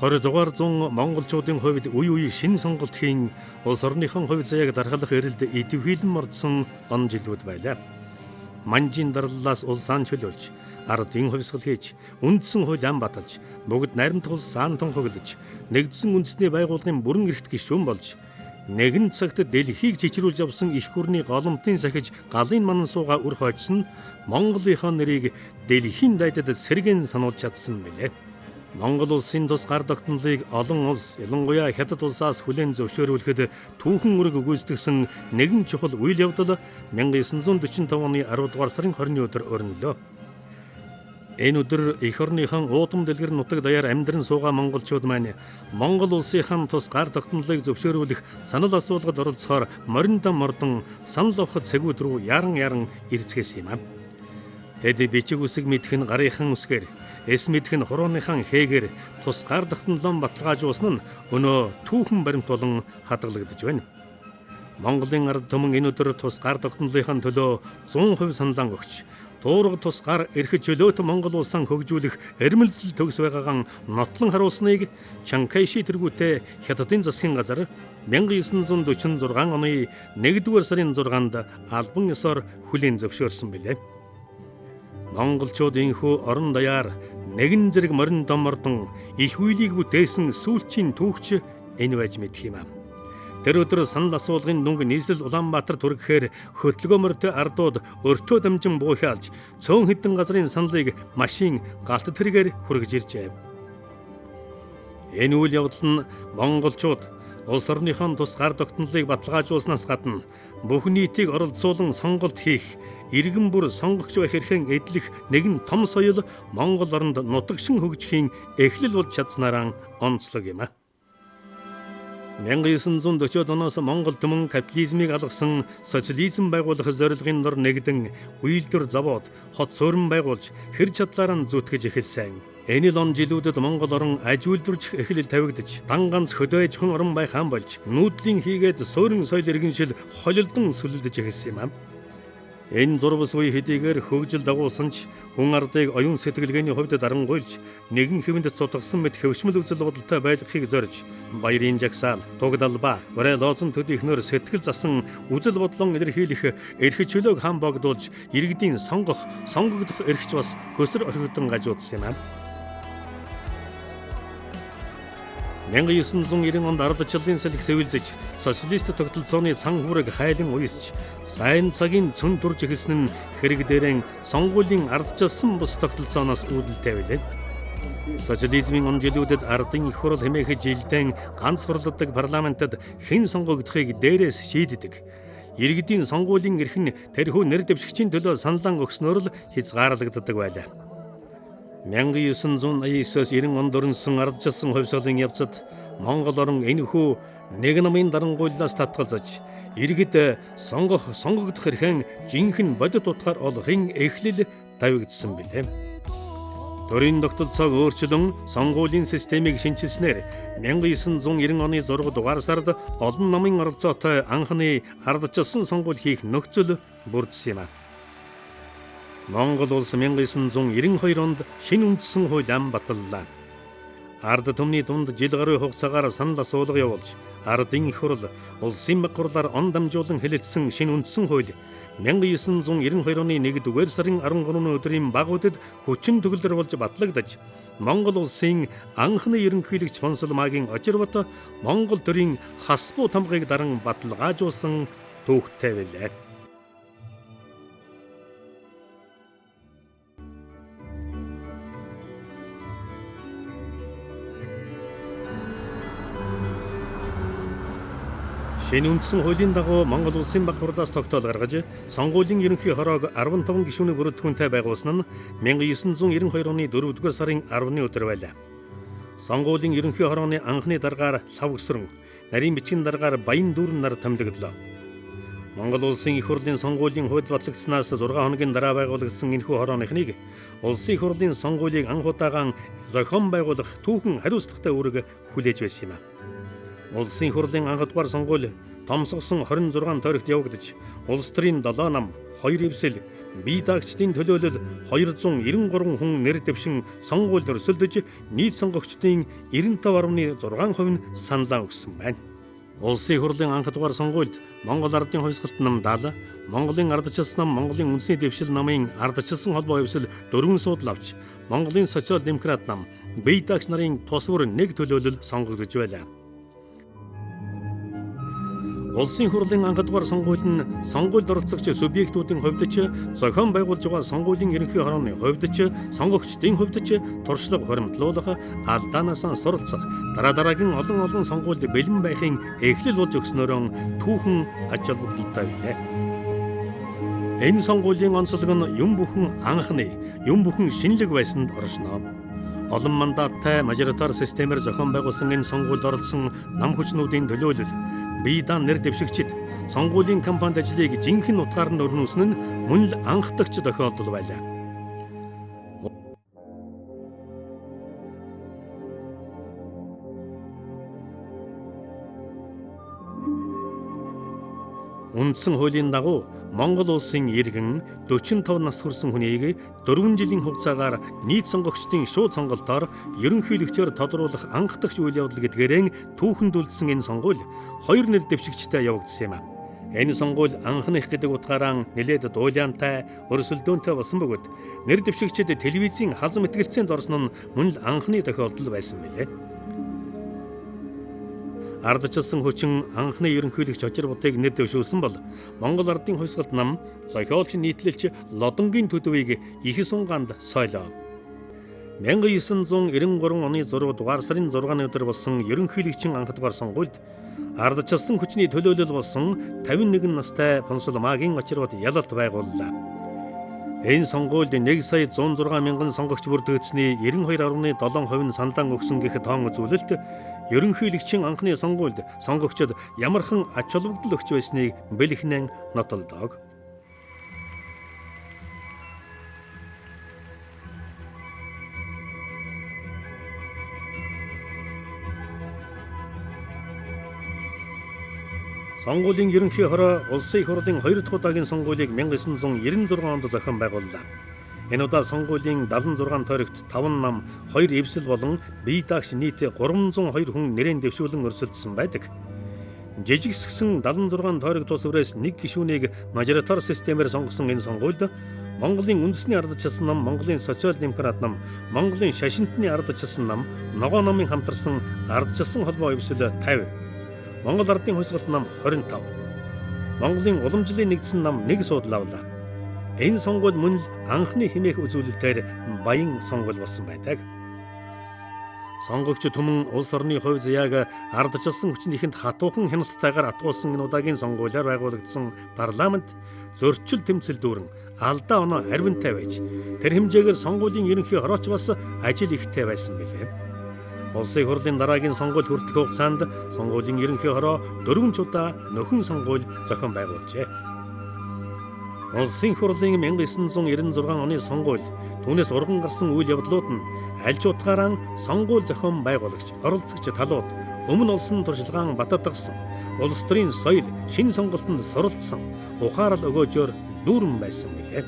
20 дугаар зуун монголчуудын хувьд үе үе шин сонголт хийн улс орныхон хувь заяаг даргалах эрэлд идэвхжүүлэн мордсон он жилүүд байлаа. Манжийн дарлалаас улсаан чөлөөлж, ардын хувьсгал хийж, үндсэн хууль ам баталж, бүгд наримтгал саан тунхаглаж, нэгдсэн үндэсний байгууллагын бүрэн эрхт гишүүн болж, нэгэн цагт дэлхийг чичрүүлж явсан их гүрний голомтын сахиж галын манан сууга үр хойчсон Монголынхоо нэрийг дэлхийн дайдад сэргэн сануулж чадсан билээ. Монгол улсын тус гар тогтнолыг олон улс, ялангуяа хятад улсаас хүлээн зөвшөөрүүлэхэд түүхэн үрэг өгүүлсдэгсэн нэгэн чухал үйл явдал 1945 оны 10 дугаар сарын 20-ны өдөр өрнөлөө. Энэ өдөр эх орныхон уудам дэлгэр нутаг даяар амьдран суугаа монголчууд маань Монгол улсынхан тус гар тогтнолыг зөвшөөрүүлэх санал асуулгад оролцохоор мориндоо мордон санал авахд цэгүүд рүү яран ирцгээсэн юм. Тэд бичиг үсэг мэдхэн гарынхан үсгээр эс мэдхэн хурууныхан хээгээр тус гар тогтнолон баталгаажуулсан нь өнөө түүхэн баримт болон хадгалагдж байна. Монголын ард түмэн энэ өдөр тус гар тогтнолынхаа төлөө 100% саналан өгч, туурга тус гар эрх чөлөөт Монгол улсаа хөгжүүлэх эрмэлзэл төгс байгаагаан нотлон харуулсныг Чан Кайши тэргүүтээ Хятадын засгийн газар 1946 оны 1-р сарын 6-нд албан ёсоор хүлээн зөвшөөрсөн билээ. Монголчууд энхүү орон даяар нэгэн зэрэг морин домордон их үйлийг бүтээсэн сүүлчийн түүхч энэ байж мэдх юм. Тэр өдөр санал асуулгын дүнг нийслэл Улаанбаатар түргэхээр хөтлөгөө морьтой ардууд өртөө дамжин буухаалж цөөн хэдэн газрын саналыг машин галт тэргээр хүргэж иржээ. Энэ үйл явдал нь монголчууд улс орныхон тус гар тогтнолыг баталгаажуулснаас гадна бүх нийтийг оролцуулан сонголт хийх, иргэн бүр сонгогч байх эрхэн эдлэх нэгэн том соёл Монгол оронд нутагшин хөгжихийн эхлэл болж чадсанараа онцлог юм. 1940-од оноос Монгол түмэн капитализмыг алгасан социализм байгуулах зорилгын дор нэгдэн үйлдвэр завод, хот суурин байгуулж хэр чадлаараа зүтгэж эхэлсэн. Энэ л он жилүүдэд Монгол орон аж үйлдвэрч эхлэл тавигдаж, дан ганц хөдөө аж ахуйн орон байх хаан болж, нүүдлийн хийгээд суурин соёл иргэншил холилдон сүлэлдэж эхэлсэн юм. Энэ зурвас үе хэдийгээр хөгжил дагуулсан ч хүн ардыг оюун сэтгэлгээний хувьд дарангуйлж, нэгэн хэвэнд цутгсан мэт хөвшмөл үзэл бодолтой байлгахыг зорж, баярын жагсаал, тугдалба, урай лоозон төдийхнөр сэтгэл засан үзэл бодлон илэрхийлэх эрх чөлөөг хаан богдуулж, иргэдийн сонгогдох эрхч бас хөсөр орхигдсон гажуудсан юм. 1990 онд ардчлалын салхи сэвэлзэж, социалист тогтолцооны цан хүрэг хайлан уйсч, сайн цагийн цөн турж эхэлсэн нь хэрэг дээрэн сонгуулийн ардчилсан бус тогтолцооноос үүдэлтэй байлээ. Социализмын он жилүүдэд ардын их хурал хэмээх жилдэн ганц хурлдаг парламентод хэн сонгогдохыг дээрээс шийддэг. Иргэдийн сонгуулийн эрх нь тэрхүү нэр дэвшигчийн төлөө саналан өгснөөр л хязгаарлагддаг байлаа. 1989-90 онд өрнсөн ардчилсан хувьсгалын явцад Монгол орн энэхүү нэг намын дарангуйллаас татгалзаж, иргэд сонгогдох эрхэн жинхэнэ бодит утгаар олохын эхлэл тавигдсан билээ. Төрийн тогтолцоог өөрчлөн сонгуулийн системийг шинжилснээр 1990 оны 6 дугаар сард олон намын оролцоотой анхны ардчилсан сонгуул хийх нөхцөл бүрдсэн юм. Монгол улс 1992 онд шинэ үндсэн хууль ам баталлаа. Ард түмний дунд жил гаруй хугацаагаар санал асуулга явуулж, ардын их хурал, улсын баг хурлаар он дамжуулан хэлэлцсэн шинэ үндсэн хууль 1992 оны 1-р сарын 13-ны өдрийн багуудад хүчин төгөлдөр болж батлагдаж, Монгол улсын анхны ерөнхийлөгч Консул Магийн очирвот Монгол төрийн хас буу тамгыг даран баталгаажуулсан түүхтэй байлаа. Энэ үндсэн хуулийн дагуу Монгол улсын баг хурлаас тогтоол гаргаж, сонгуулийн ерөнхий хороог 15 гишүүний бүрэлдэхүүнтэй байгуулсан нь 1992 оны 4-р сарын 10-ны өдөр байлаа. Сонгуулийн ерөнхий хорооны анхны даргаар Лавгсран, нарийн бичгийн даргаар Баян дүүрэн нар томилогдлоо. Монгол улсын их хурлын сонгуулийн хууль батлагдсанаас 6 хоногийн дараа байгуулагдсан энэхүү хорооныхныг улсын их хурлын сонгуулийг анх удаагаан зохион байгуулах түүхэн хариуцлагатай үүрэг хүлээж байсан юм. Улсын хурлын анхдугаар сонгуул томсгосон 26 тойрогт явагдаж, улс төрийн 7 нам, 2 эвсэл, бие даагчдын төлөөлөл 293 хүн нэр дэвшин сонгуульд өрсөлдөж нийт сонгогчдын 95.6% нь саналаа өгсөн байна. Улсын хурлын анх дугаар сонгуульд Монгол Ардын хувьсгалт нам 70, Монголын ардчилсан нам Монголын үндэсний дэвшил намын ардчилсан холбоо хувьсэл 4 судал авч Монголын социал-демократ нам бие даагч нарын тусвар нэг төлөөлөл сонгогдож байлаа. Улсын хурлын анх дугаар сонгуульд нь сонгуульд оролцогч субъектуудын хувьд ч зохион байгуулж байгаа сонгуулийн ерөнхий хорооны хувьд ч сонгогчдын хувьд ч туршлага хуримтлуулах, алдаанаас суралцах, дараагийн олон сонгуульд бэлэн байхын эхлэл болж өгснөөрөө түүхэн ач холбогдолтой билээ. Энэ сонгуулийн онцлог нь юм бүхэн анхны, юм бүхэн шинэлэг байсанд оршноо. Олон мандаттай мажоритар системээр зохион байгуулсан энэ сонгуульд оролцсон нам хүчнүүдийн төлөөлөл бие даан нэр дэвшигчид сонгуулийн кампанит ажлыг жинхэнэ утгаар нь өрнүүлсэн нь мөн л анх дахь тохиолдол байлаа. Үндсэн хуулийн дагуу Монгол улсын иргэн 45 нас хүрсэн хүнийг 4 жилийн хугацаагаар нийт сонгогчдын шууд сонголтоор ерөнхийлөгчөөр тодруулах анх дахь үйл явдал гэдгээрээ түүхэнд үлдсэн энэ сонгуул 2 нэр дэвшигчтэй явагдсан юм. Энэ сонгуул анхных гэдэг утгаараа нэлээд дуулиантай, өрсөлдөөнтэй болсон бөгөөд нэр дэвшигчид телевизийн халзан мэтгэлцээнд орсон нь мөн л анхны тохиолдол байсан билээ. Ардчилсан хүчин анхны ерөнхийлөгч Очир Бутыг нэр дэвшүүлсэн бол Монгол Ардын хувьсгалт нам зохиолч нийтлэлч Лодонгийн төдвийг их сунганд сойлоо. 1993 оны 6 дугаар сарын 6-ны өдөр болсон ерөнхийлөгчийн анх дугаар сонгуульд ардчилсан хүчний төлөөлөл болсон 51 настай Пунсул Магийн Очир Бут ялалт байгууллаа. Энэ сонгуульд 1,106,000 сонгогч бүрдэгдсэний 92.7% нь саналаа өгсөн гэх тоон үзүүлэлт ерөнхийлөгчийн анхны сонгуульд сонгогчид ямархан ач холбогдол өгч байсныг бэлэхнэн нотолдог. Сонгуулийн ерөнхий хороо улсын хурлын 2 дахь удаагийн сонгуулийг 1996 онд зохион байгууллаа. Энэ удаа сонгуулийн 76 тойрогт 5 нам, 2 эвсэл болон бие даагч нийт 302 хүн нэрийн дэвшүүлэн өрсөлдсөн байдаг. Жижигсгсэн 76 тойрог тус үрээс нэг гишүүнийг мажоритар системээр сонгосон энэ сонгуульд Монголын үндэсний ардчилсан нам, Монголын социал-демократ нам, Монголын шашинтны ардчилсан нам, ногоо намын хамтарсан ардчилсан холбоо эвсэл 50, Монгол Ардын хувьсгалт нам 25, Монголын уламжлалын нэгдсэн нам 1 судал авлаа. Энэ сонгуул мөн л анхны хэмээх үзүүлэлтээр баян сонгуул болсон байдаг. Сонгогч түмэн улс орны хувь заяаг ардчилсан хүчнийхэнд хатуухан хяналтайгаар атгуулсан энэ удаагийн сонгуулиар байгуулагдсан парламент зөрчил тэмцэл дүүрэн алдаа оноо харвинтай байж тэр хэмжээгээр сонгуулийн ерөнхий хорооч бас ажил ихтэй байсан билээ. Улсын хурлын дараагийн сонгуульд хүртэх хугацаанд сонгуулийн ерөнхий хороо 4 удаа нөхөн сонгуул зохион байгуулжээ. Улсын хурлын 1996 оны сонгуульд түүнээс урган гарсан үйл явдлууд нь аль ч утгаараа сонгуул зохион байгуулагч, оролцогч талууд өмнө олсон туршлагаан баттгсан, улс төрийн соёл, шинэ сонголтонд суралцсан, ухаарал өгөөжөөр дүүрэн байсан билээ.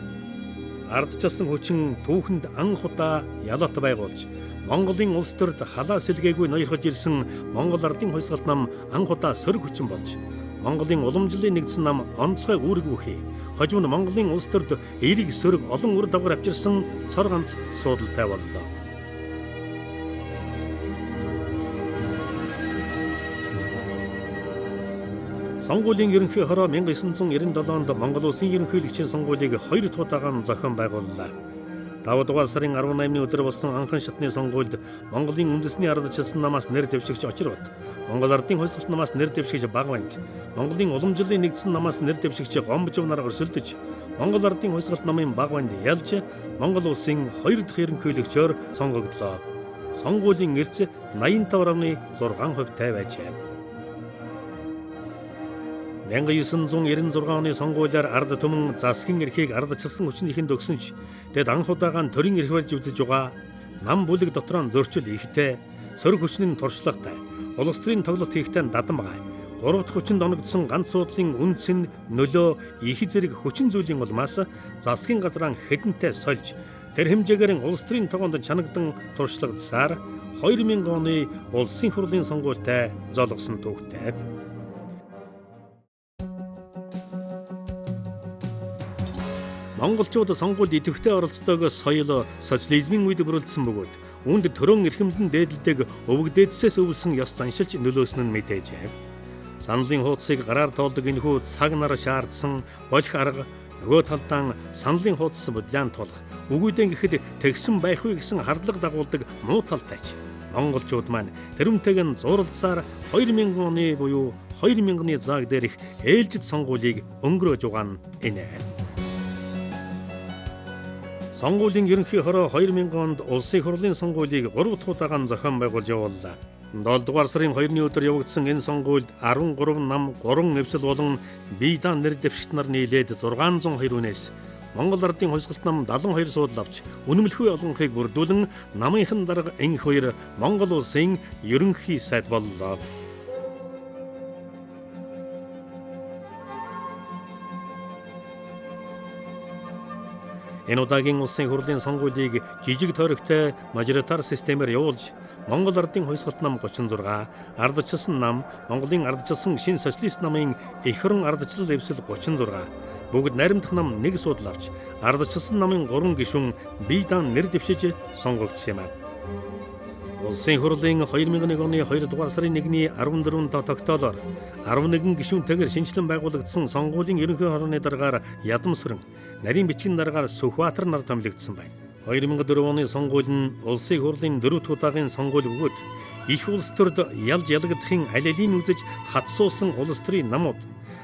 Ардчилсан хүчин түүхэнд анх удаа ялалт байгуулж, Монголын улс төрд халаа сэлгээгүй ноёрхож ирсэн Монгол Ардын хувьсгалт нам анх удаа сөрөг хүчин болж, Монголын уламжлалын нэгдсэн нам онцгой үүрэг бүхий, хожим нь Монголын улс төрд эерэг сөрөг олон үр дагавар авчирсан цор ганц суудалтай боллоо. Сонгуулийн ерөнхий хороо 1997 онд Монгол улсын ерөнхийлөгчийн сонгуулийг 2 дахь удаагаар зохион байгууллаа. 5 дугаар сарын 18-ны өдөр болсон анхан шатны сонгуульд Монголын үндэсний ардчилсан намаас нэр дэвшигч Очир Бут, Монгол Ардын хувьсгалт намаас нэр дэвшигч Багвант, Монголын уламжлалын нэгдсэн намаас нэр дэвшигч Гомбожов нар өрсөлдөж, Монгол Ардын хувьсгалт намын Багванд ялж Монгол улсын 2 дахь ерөнхийлөгчөөр сонгогдлоо. Сонгуулийн эрс 85.6% байжээ. 1996 оны сонгуулиар ард түмэн засгийн эрхийг ардчилсан хүчнийхэнд өгсөн ч тэд анх удаагаан төрийн эрх барьж үзэж байгаа нам бүлэг дотор нь зөрчил ихтэй, сөрөг хүчний туршлагатай, улс төрийн тоглолт хийхтэй дадам байгаа. 3 дахь хүчинд оногдсон ганц суудлын үндэс нь нөлөө их зэрэг хүчин зүйлийн улмаас засгийн газраа хэдэнтэй сольж тэр хэмжээгээр улс төрийн тогоонд чанагдан туршлагадсаар 2000 оны улсын хурлын сонгуультай зоолгосон төвтэй. Монголчууд сонгуульд идэвхтэй оролцдог соёл социализмын үед бүрэлдсэн бөгөөд үүнд төрөн эрхэмдэн дээдэлдэг өвөг дээдсээс өвлсөн ёс заншилж нөлөөсөн нь мэдээжээ. Саналын хуудсыг гараар тоолдог энэхүү цаг нар шаардсан болох арга нөгөө талдаа саналын хуудас бодлоон тулах үгүйдэн гэхэд тэгсэн байх вэ гэсэн хардлага дагуулдаг муу талтайч монголчууд маань тэрүүнтэйг зуралдсаар 2000 оны буюу 2000-ны зааг дээрх ээлжид сонгуулийг өнгөрөөж байгаа нь энэ. Сонгуулийн ерөнхий хороо 2000 онд улсын хурлын сонгуулийг 3 дахь удаагаар зохион байгуулж явууллаа. 7 дугаар сарын 2-ны өдөр явагдсан энэ сонгуульд 13 нам 3 эвсэл болон бие даан нэр дэвшигт нар нийлээд 602 үнээс Монгол Ардын хувьсгалт нам 72 суудал авч үнэмлэхүй олонхыг бүрдүүлэн намынхан дарга энх хоёр Монгол улсын ерөнхий сайд боллоо. Энэ удаагийн улсын хурлын сонгуулийг жижиг тойрогтой мажоритар системээр явуулж Монгол Ардын хувьсгалт нам 36, ардчилсан нам, Монголын ардчилсан шинэ социалист намын эх орон ардчлал эвсэл 36, бүгд найрамдах нам 1 суудал авч ардчилсан намын 3 гишүүн бие даан нэр дэвшиж сонгогдсон юм. Улсын хурлын 2001 оны 2 дугаар сарын 1-ний 14-нд тогтоолоор 11 гишүүнтэйгээр шинжилэн байгуулагдсан сонгуулийн ерөнхий хорооны дараагаар Ядамсүрэн, нарийн бичгийн дараагаар Сүхбаатар нар томилогдсон байна. 2004 оны сонгуул нь улсын хурлын 4 дахь удаагийн сонгуул бөгөөд их улс төрд ялж ялагдахын аль алийг үзэж хатсуусан улс төрийн намууд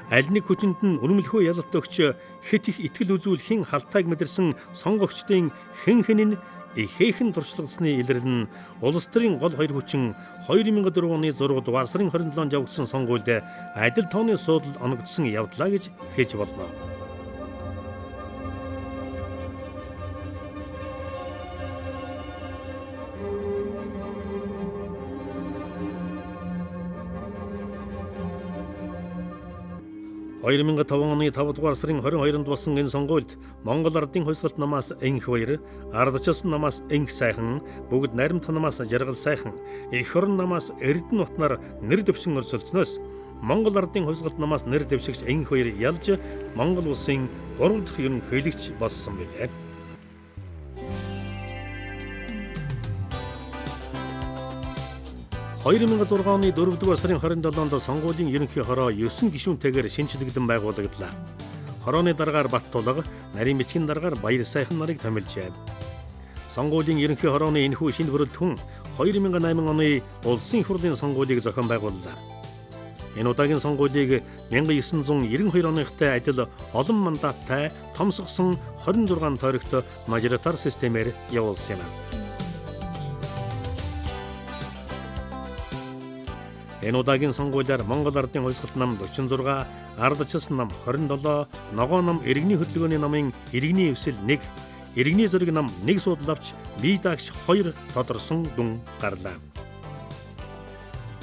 аль нэг хүчинд нь үнэмлэхүй ялалт өгч хэд их итгэл үзүүлэхийн халтайг мэдэрсэн сонгогчдын хэн нь ихээхэн туршлагасны илрэл нь улс төрийн гол хоёр хүчин 2004 оны 6 дугаар сарын 27-нд явагдсан сонгуульд адил тооны суудал оногдсон явдлаа гэж хэлж болно. ...2005 оны 5 дугаар сарын 22-нд болсон энэ сонгуульд Монгол Ардын хувьсгалт намаас энх хоёр, ардчилсан намаас энх сайхан, бүгд найрамдах намаас жаргал сайхан, эх орон намаас Эрдэнэ утнаар нэр дэвшин өрсөлдснөөс Монгол Ардын хувьсгалт намаас нэр дэвшигч энх хоёр ялж Монгол улсын 3 дахь ерөнхийлөгч болсон билээ. ...2006 оны 4 дугаар сарын 27-нд сонгуулийн ерөнхий хороо 9 гишүүнтэйгээр шинжлэгдэн байгуулагдлаа. Хорооны дараагаар Баттулга, нарийн бичгийн дараагаар Баяр сайхан нарыг томилжээ. Сонгуулийн ерөнхий хорооны энэхүү шинэ бүрэлдэхүүн 2008 оны улсын хурлын сонгуулийг зохион байгууллаа. Энэ удаагийн сонгуулийг 1992 оныхтай адил олон мандаттай томсгосон 26 тойрогт мажоритар системээр явуулсан юм. Энэ удаагийн сонгуулиар Монгол Ардын хувьсгалт нам 46, ардчилсан нам 27, ногоо нам иргэний хөдөлгөөний намын иргэний эвсэл 1, иргэний зөриг нам 1 суудал авч бие даагч 2 тодорсон дүн гарлаа.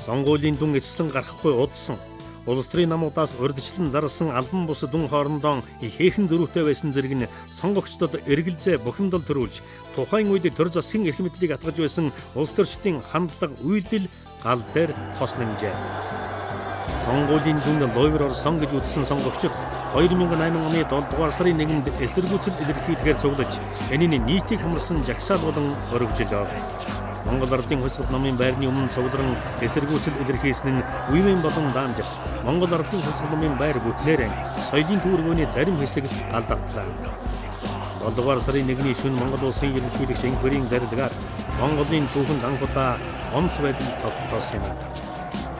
Сонгуулийн дүн эцэслэн гарахгүй удсан улс төрийн намуудаас урьдчилан зарласан албан бус дүн хоорондоо ихээхэн зөрүүтэй байсан зэрэг нь сонгогчдод эргэлзээ бухимдал төрүүлж тухайн үед төр засгийн эрх мэдлийг атгаж байсан улс төрчдийн хандлага үйлдэл гал дээр тос нэмжээ. Сонгуулийн дүн лойвор орсон гэж үзсэн сонгогчид 2008 оны 7 дугаар сарын 1-нд эсэргүүцэл илэрхийлгээр цуглаж энэний нийтийг хамарсан жагсаал болон өргөжлөө. Монгол Ардын хувьсгалт намын байрны өмнө цугларан эсэргүүцэл илэрхийлсэн нь үеийн болон даамжирч Монгол Ардын хувьсгалт намын байр бүтнээрээ соёлын төвөргөөний зарим хэсэг алдагдлаа. 7 дугаар сарын 1-ний шөнө Монгол улсын ерөнхийлөгч энх хоёрын зарилгаар Монголын түүхэнд анх удаа онц байдал тогтоосон юм.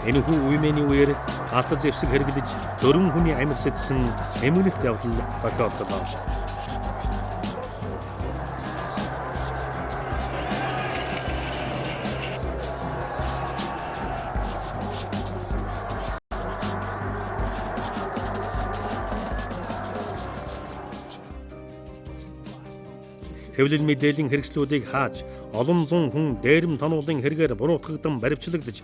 Энэхүү үеийн үеэр алт зэвсэг хэрэглэж 4 хүний амьд сэтсэн эмгэнэлт явдал тохиолдлоо. Хэвлэл мэдээллийн хэрэгслүүдийг хааж олон зуун хүн дээрэм тонуулын хэрэгээр буруутгагдан баривчлагдж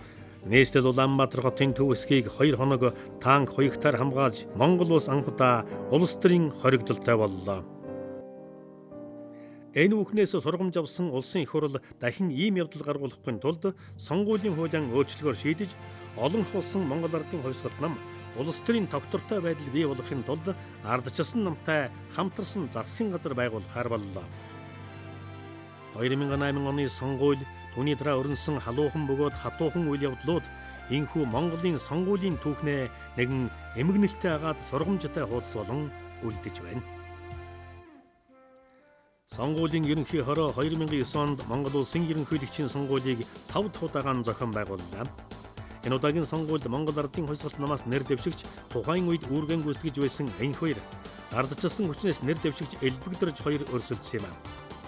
Нийслэл Улаанбаатар хотын төв хэсгийг 2 хоног танк хоёртаар хамгаалж Монгол улс анхудаа улс төрийн хоригдолтой боллоо. Энэ үхнээс сургамж авсан улсын их хурл дахин ийм явдал гаргуулахгүй тулд сонгуулийн хуулийн өөрчлөлгөөр шийдэж олон болсон Монгол ардын хувьсгалт нам улс төрийн тогтвортой байдал бий болгохын тулд ардчилсан намтай хамтарсан засгийн газар байгуулахаар боллоо. 2008 оны сонгууль түүний дараа өрнсөн халуухан бөгөөд хатуухан үйл явдлууд энхүү Монголын сонгуулийн түүхнээ нэгэн эмгэнэлтэй агаад сургамжтай хуудас болон үлдэж байна. Сонгуулийн ерөнхий хороо 2009 онд Монгол улсын ерөнхийлөгчийн сонгуулийг 5 дахь удаан зохион байгууллаа. Энэ удаагийн сонгуульд Монгол ардын хувьсгалт намаас нэр дэвшигч тухайн үед үүргэн гүйцэтгэж байсан энх хоёр ардчилсан хүчнээс нэр дэвшигч элбэгдэрж хоёр өрсөлдсөн юм.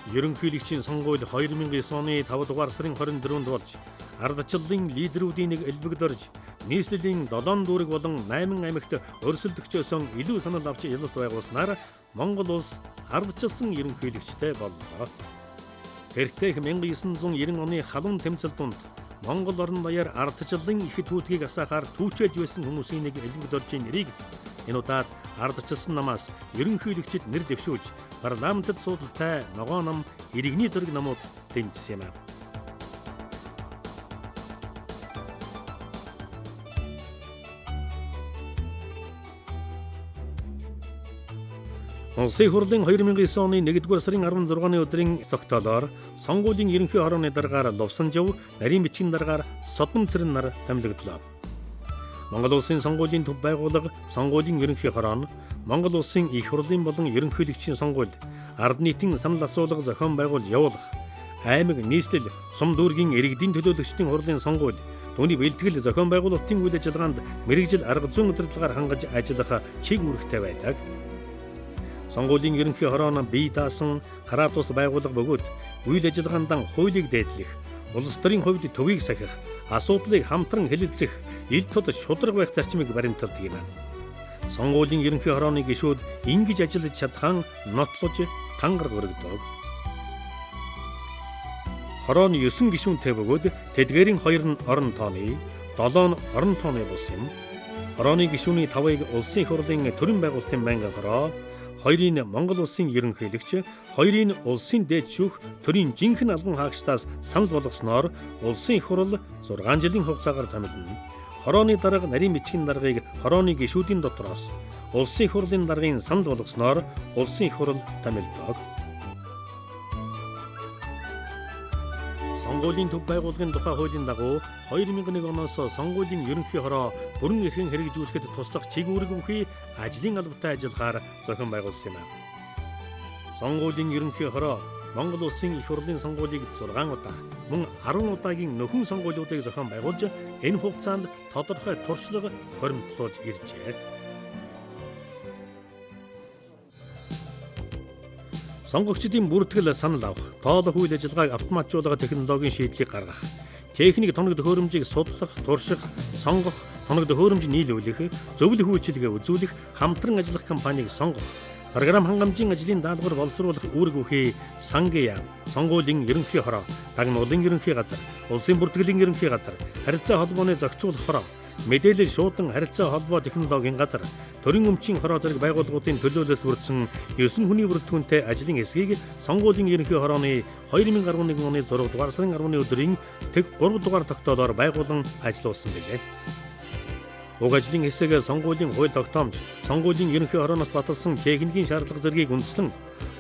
Ерөнхийлөгчийн сонгууль 2009 оны 5 дугаар сарын 24-нд болж ардчлалын лидерүүдийн нэг элбэгдэрж нийслэлийн 7 дүүрэг болон 8 аймагт өрсөлдөгчөөс илүү санал авч ялалт байгуулснаар Монгол улс ардчилсан ерөнхийлөгчтэй боллоо. Тэртех 1990 оны халуун тэмцэл дунд Монгол орон даяар ардчлалын их түүхийг асаахаар түүчээж байсан хүмүүсийн нэг элбэгдэржийн нэрийг энэ удаад ардчилсан намаас ерөнхийлөгчд нэр дэвшүүлж парламентд суудалтай ногоо нам иргэний зэрэг намууд тэмцсэн юм. Улсын хурлын 2009 оны 1-р сарын 16-ны өдрийн тогтоолоор сонгуулийн ерөнхий хорооны дараагаар Лувсанжив, нарийн бичгийн дараагаар Содомцэрэн нар томилогдлоо. Монгол улсын сонгуулийн төв байгууллага сонгуулийн ерөнхий хороо нь Монгол улсын их хурлын болон ерөнхийлөгчийн сонгуульд ард нийтийн санал асуулга зохион байгуулж явуулах, аймаг нийслэл сум дүүргийн иргэдийн төлөөлөгчдийн хурлын сонгууль, түүний бэлтгэл зохион байгуулалтын үйл ажиллагаанд мэргэжил арга зүйн удирдлагаар хангаж ажиллах чиг үүрэгтэй байдаг. Сонгуулийн ерөнхий хороо нь бие даасан хараа тус байгууллага бөгөөд үйл ажиллагаанд хуулийг дээдлэх, улс төрийн хувьд төвийг сахих, асуудлыг хамтран хэлэлцэх, ил тод шударга байх зарчмыг баримталдаг юм. Сонгуулийн ерөнхий хорооны гишүүд ингэж ажиллаж чадхан нотлож тангар өргөдөг. Хороо нь 9 гишүүнтэй бөгөөд тэдгээрийн 2 нь орон тооны, 7 нь орон тооны бус юм. Хорооны гишүүний 5-ыг улсын их хурлын төрийн байгуулалтын байнгын хороо, 2-ыг Монгол улсын ерөнхийлөгч, 2-ыг улсын дээд шүүх төрийн жинхэнэ албан хаагчдаас санал болгосноор улсын их хурл 6 жилийн хугацаагаар томилно. Хорооны дарга нарийн бичгийн даргыг хорооны гишүүдийн дотроос улсын их хурлын даргын санал болгосноор улсын их хурл томилдог. Сонгуулийн төв байгууллагын тухай хуулийн дагуу 2001 оноос сонгуулийн ерөнхий хороо бүрэн эрхэн хэрэгжүүлэхэд туслах чиг үүрэг бүхий ажлын албатай ажиллахаар зохион байгуулсан юм. Сонгуулийн ерөнхий хороо Монгол улсын их хурлын сонгуулийг 6 удаа, мөн 10 удаагийн нөхөн сонгуулиудыг зохион байгуулж, энэ хугацаанд тодорхой туршлага хоримтлуулж иржээ. Сонгогчдын бүртгэл санал авах, тоолох үйл ажиллагааг автоматжуулах технологийн шийдлийг гаргах, техник тоног төхөөрөмжийг судлах, турших, сонгох, тоног төхөөрөмж нийлүүлэх, зөвлөх үйлчилгээ үзүүлэх, хамтран ажиллах компанийг сонгох, програм хангамжийн ажлын даалгавар боловсруулах үүрэг бүхий Сангея, сонгуулийн ерөнхий хороо, дагнуулын ерөнхий газар, улсын бүртгэлийн ерөнхий газар, харилцаа холбооны зохицуулах хороо, мэдээлэл шуудан харилцаа холбоо технологийн газар, төрийн өмчийн хороо зэрэг байгууллагуудын төлөөлөөс бүрдсэн 9 хүний бүрэлдэхүүнтэй ажлын хэсгийг сонгуулийн ерөнхий хорооны 2011 оны 6 дугаар сарын 10-ны өдрийн тэг 3 дугаар тогтоолоор байгуулан ажиллуулсан билээ. Уг ажлын хэсэг сонгуулийн хууль тогтоомж, сонгуулийн ерөнхий хорооноос баталсан техникийн шаардлага зэргийг үндэслэн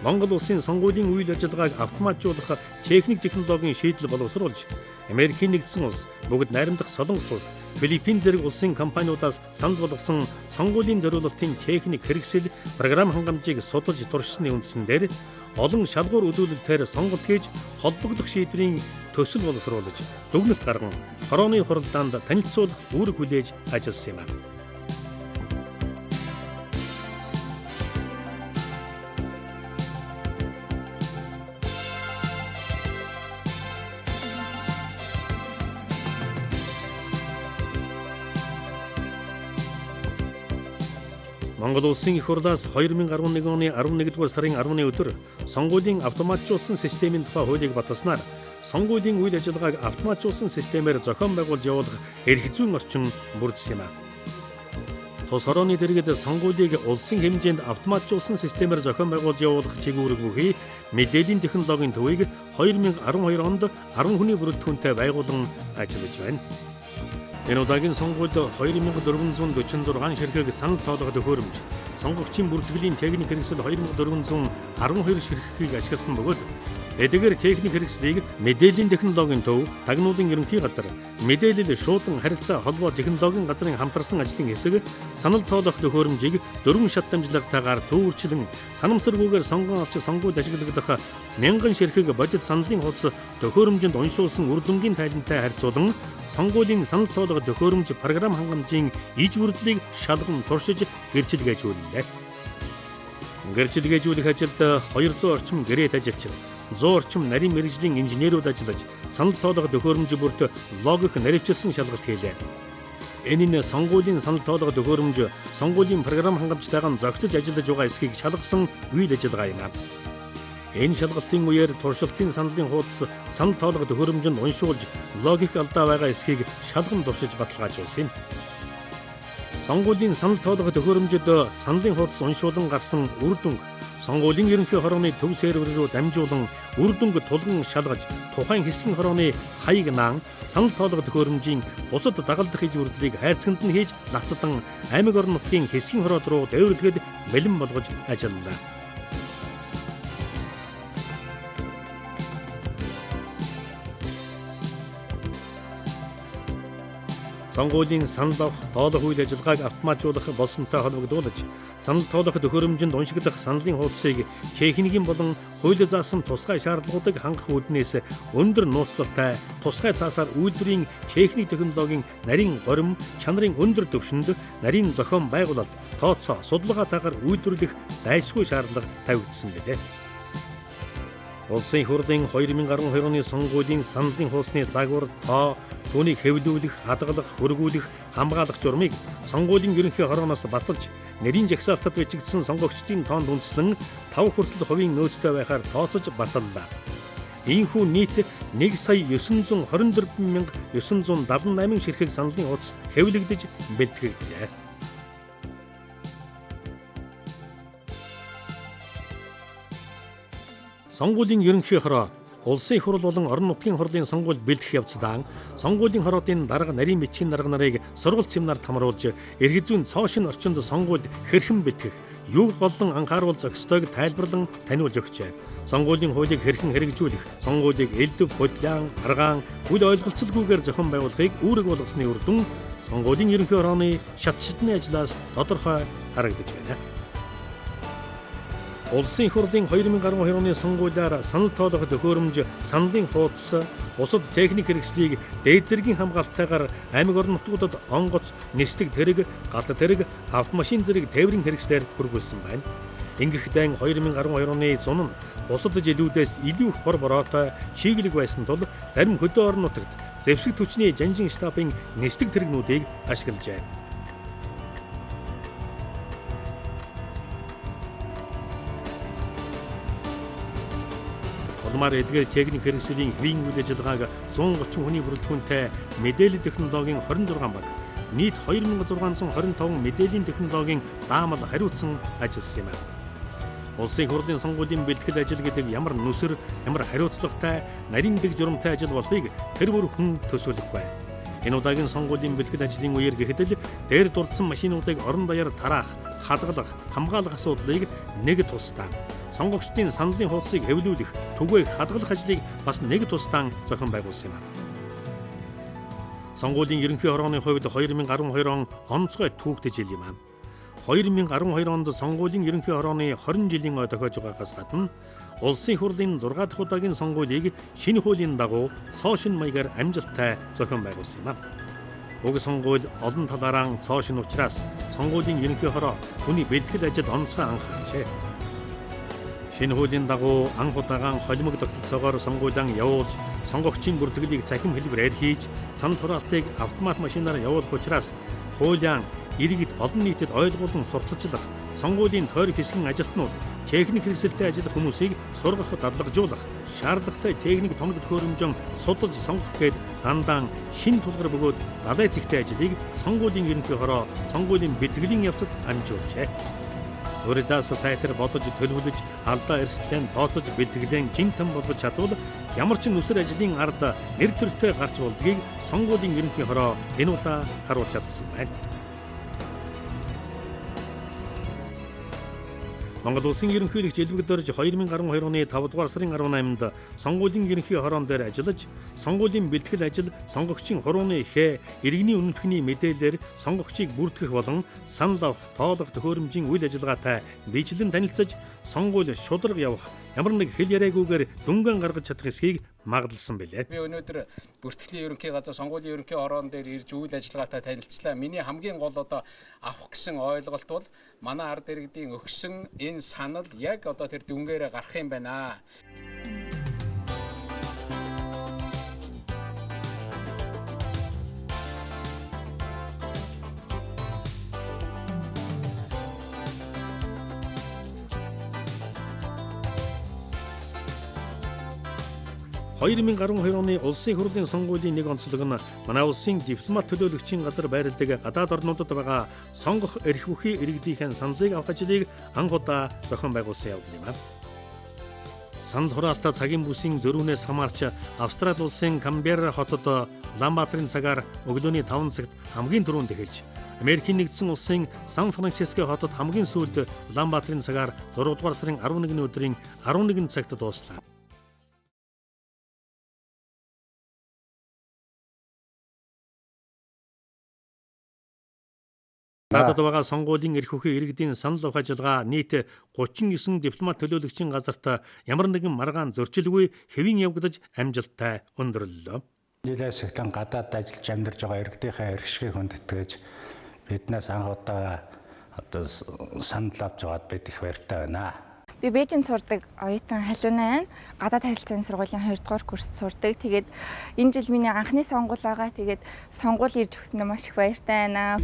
Монгол улсын сонгуулийн үйл ажиллагааг автоматжуулах техник технологийн шийдэл боловсруулж, Америкийн нэгдсэн улс, бүгд найрамдах Солонгос улс, Филиппин зэрэг улсын компаниудаас санал болгосон сонгуулийн зориулалтын техник хэрэгсэл, програм хангамжийг судалж туршсаны үндсэн дээр олон шалгуур үзүүлэлтээр сонголт хийж холбогдох шийдвэрийн төсөл боловсруулж, дүгнэлт гарган хорооны хуралдаанд танилцуулах үүрэг хүлээж ажилласан юм. Монгол улсын их хурлаас 2011 оны 11-р сарын 10-ны өдөр сонгуулийн автоматжуулсан системийн тухай хуулийг баталснаар сонгуулийн үйл ажиллагааг автоматжуулсан системээр зохион байгуулж явуулах эрх зүйн орчин бүрдсэн юм а. Тус хорооны дэргэд сонгуулийг улсын хэмжээнд автоматжуулсан системээр зохион байгуулж явуулах чиглэлүүд бүхий мэдээллийн технологийн төвийг 2012 онд 10 хүний бүрэлдэхүүнтэй байгуулан ажиллаж байна. Энэ удаагийн сонгуульд 2446 ширхэг санал тоолох төхөөрөмж, сонгогчийн бүртгэлийн техник хэрэгсэл 2412 ширхгийг ашигласан бөгөөд эдгээр техник хэрэгслийг мэдээллийн технологийн төв, тагнуулын ерөнхий газар, мэдээлэл шуудан харилцаа холбоо технологийн газрын хамтарсан ажлын хэсэг санал тоолох төхөөрөмжийг 4 шат дамжлагтайгаар төвөрчлөн санамсаргүйгээр сонгон авч сонгуульд ашиглагдах 1000 ширхэг бодит саналын хуудас төхөөрөмжөнд уншуулсан үр дүнгийн тайлантай харьцуулан сонгуулийн санал тоолох төхөөрөмж програм хангамжийн иж бүрдлийг шалган туршиж гэрчилгээжүүллээ. Гэрчилгээжүүлэх ажилд 200 орчим гэрээт ажилч, 100 орчим нарийн мэргэжлийн инженерүүд ажиллаж санал тоолох төхөөрөмж бүрт логик наривчилсан шалгалт хийлээ. Энэ нь сонгуулийн санал тоолох төхөөрөмж сонгуулийн програм хангамжтайгаар зохицож ажиллаж байгаа эсхийг шалгасан үйл ажиллагаа юм. Энэ шалгалтын үеэр туршилтын саналын хуудас санал тоолох төхөөрөмжөнд уншуулж логик алдаа байгаа эсхийг шалган туршиж баталгаажуулсан юм. Сонгуулийн санал тоолох төхөөрөмжөд саналын хуудас уншуулан гарсан үр дүн сонгуулийн ерөнхий хорооны төв сервер рүү дамжуулан үр дүнг тулган шалгаж тухайн хэсгийн хорооны хаяг наан санал тоолох төхөөрөмжийн бусад дагалдах иж бүрдлийг хайрцагт нь хийж лацдан аймаг орон нутгийн хэсгийн хороод руу дээвэрлэхэд бэлэн болгож ажиллалаа. Сонгуулийн санал авах тоолох үйл ажиллагааг автоматжуулах болсонтой холбогдуулж санал тоолох төхөөрөмжөнд уншигдах саналын хуудсыг техникийн болон хуулийн заасан тусгай шаардлагуудыг хангах үүднээс өндөр нууцлалтай тусгай цаасаар үйлдвэрийн техник технологийн нарийн горим чанарын өндөр түвшинд нарийн зохион байгуулалт тооцоо судалгаатайгаар үйлдвэрлэх зайлшгүй шаардлага тавигдсан билээ. Улсын хурлын 2012 оны сонгуулийн саналын хуудасны загвар тоо түүнийг хэвлүүлэх, хадгалах, хөргүүлэх, хамгаалах журмыг сонгуулийн ерөнхий хорооноос баталж нарийн жагсаалтад бичигдсэн сонгогчдын тоонд үндэслэн 5 хүртэл хувийн нөөцтэй байхаар тооцож баталлаа. Ийхүү нийт 1,924,978 ширхэг саналын хуудас хэвлэгдэж бэлтгэгдлээ. Сонгуулийн ерөнхий хороо улсын хурал болон орон нутгийн хурлын сонгуульд бэлтгэх явцдаа сонгуулийн хороодын дарга нарийн бичгийн дарга нарыг сургалт семинарт хамруулж эрх зүйн цоошин орчинд сонгуульд хэрхэн бэлтгэх, юуг голлон анхааруул зохистойг тайлбарлан таниулж өгчээ. Сонгуулийн хуулийг хэрхэн хэрэгжүүлэх, сонгуулийг элдв, худлаан, аргаан, үл ойлголцолгүйгээр зохион байгуулахыг үүрэг болгосны үр дүн сонгуулийн ерөнхий хорооны шат шатны ажлаас тодорхой харагдаж байна. Улсын хурлын 2012 оны сонгуулиар санал тоолох төхөөрөмж саналын хуудас бусад техник хэрэгслийг дээд зэргийн хамгаалалтайгаар аймаг орон нутгуудад онгоц, нислэг тэрэг, галт тэрэг, автомашин зэрэг тээврийн хэрэгслээр хүргүүлсэн байна. Ингэхдээ 2012 оны зун нь бусад жилүүдээс илүү хор бороотой чиглэг байсан тул зарим хөдөө орон нутагт зэвсэг түвшний жанжин штабын нислэг тэрэгнүүдийг ашиглажээ. Улмаар эдгээр техник хэрэгслийн хэвийн үйл ажиллагааг 130 хүний бүрэлдэхүүнтэй мэдээлэл технологийн 26 баг, нийт 2625 мэдээллийн технологийн даамал хариуцсан ажилласан юм. Улсын хурлын сонгуулийн бэлтгэл ажил гэдэг ямар нүсэр, ямар хариуцлагатай, нарийн дэг журамтай ажил болохыг тэр бүр хүн төсөөлөх бай. Энэ удаагийн сонгуулийн бэлтгэл ажлын үеэр гэхэд л дээр дурдсан машинуудыг орон даяар тараах, хадгалах, хамгаалах асуудлыг нэг тусдаа сонгогчдын саналын хуудсыг хэвлүүлэх, түгээх, хадгалах ажлыг бас нэг тусдаа зохион байгуулсан юм. Сонгуулийн ерөнхий хорооны хувьд 2012 он онцгой түүхтэй жил юм. 2012 онд сонгуулийн ерөнхий хорооны 20 жилийн ой тохиож байгаагаас гадна улсын хурлын 6 дахь удаагийн сонгуулийг шинэ хуулийн дагуу цоошин маягаар амжилттай зохион байгуулсан юм. Уг сонгуул олон талаараа цоошин учраас сонгуулийн ерөнхий хороо хүний бэлтгэл ажилд онцгой анхаарчээ. Шинэ хуулийн дагуу анх удаага холимог тогтолцоогоор сонгуулийн явуулж, сонгогчийн бүртгэлийг цахим хэлбэрээр хийж, санал хураалтыг автомат машинаар явуулах учраас хуулийн иргэд олон нийтэд ойлгуулан сурталчлах, сонгуулийн тойрог хэсгийн ажилтнууд техник хэрэгсэлтэй ажиллах хүмүүсийг сургах, дадлагжуулах, шаардлагатай техник тоног төхөөрөмжөнд судалж сонгох гээд дандаа шин тулгар бөгөөд далай зэгтэй ажлыг сонгуулийн ерөнхий хороо сонгуулийн бэлтгэлийн явцад амжуулжээ. Өөрөөс сайтар бодож төлөвлөж алдаа эрсдлэн тооцож бэлтгэлэн жинтэн болгож чадвал ямар ч нүсэр ажлын ард нэр төртэй гарч болдгийг сонгуулийн ерөнхий хороо энэ удаа харуулж чадсан байна. Монгол Улсын ерөнхийлөгч Элбэг Дорж 2012 оны 5 дугаар сарын 18-нд сонгуулийн ерөнхий хороон дээр ажиллаж, сонгуулийн бэлтгэл ажил, сонгогчийн хурууны ихээ, иргэний үнэмшигний мэдээлэлээр сонгогчийг бүртгэх болон санал авах, тоолох төхөөрөмжийн үйл ажиллагаатай бичлэн танилцаж, сонгууль шударга явах, ямар нэг хэл яриагүйгээр дүнгийн гаргаж чадах эсхийг магадлсан билээ. Би өнөөдөр бүртгэлийн ерөнхий газар сонгуулийн ерөнхий хороон дээр ирж үйл ажиллагаатай танилцлаа. Миний хамгийн гол одоо авах гэсэн ойлголт бол манай ард иргэдийн өгсөн энэ санал яг одоо тэр дүнгээрээ гарах юм байна. оны улсын хурлын сонгуулийн нэг онцлог нь манай улсын дипломат төлөөлөгчийн газар байрладаг гадаад орнуудад байгаа сонгох эрх бүхий иргэдийнхэн саналыг авах ажлыг анх удаа зохион байгуулсан явдал юм. Санал хураалтаа цагийн бүсийн зөрүүнээс хамаарч Австрали улсын Камбера хотод Улаанбаатарын цагаар өглөөний 5 цагт хамгийн түрүүнд эхэлж, Америкийн нэгдсэн улсын Сан Франциско хотод хамгийн сүүлд Улаанбаатарын цагаар 6 дугаар сарын 11-ний өдрийн 11 цагт дууслаа. Гадаад байгаа сонгуулийн эрх бүхий иргэдийн санал авах ажиллагаа нийт 39 дипломат төлөөлөгчийн газарт ямар нэгэн маргаан зөрчилгүй хэвийн явагдаж амжилттай өндөрлөлөө. Нийлээс эхлэн гадаад ажиллаж амьдарч байгаа иргэдийнхээ эрхшгийг хүндэтгэж биднээс анх удаа одоо санал авч байгаад бид их баяртай байна. Би Бээжинд сурдаг оюутан Халиуна байна. Гадаад харилцааны сургуулийн 2 дугаар курст сурдаг. Тэгээд энэ жил миний анхны сонгуул байгаа. Тэгээд сонгуул ирж өгсөндөө маш их баяртай байна.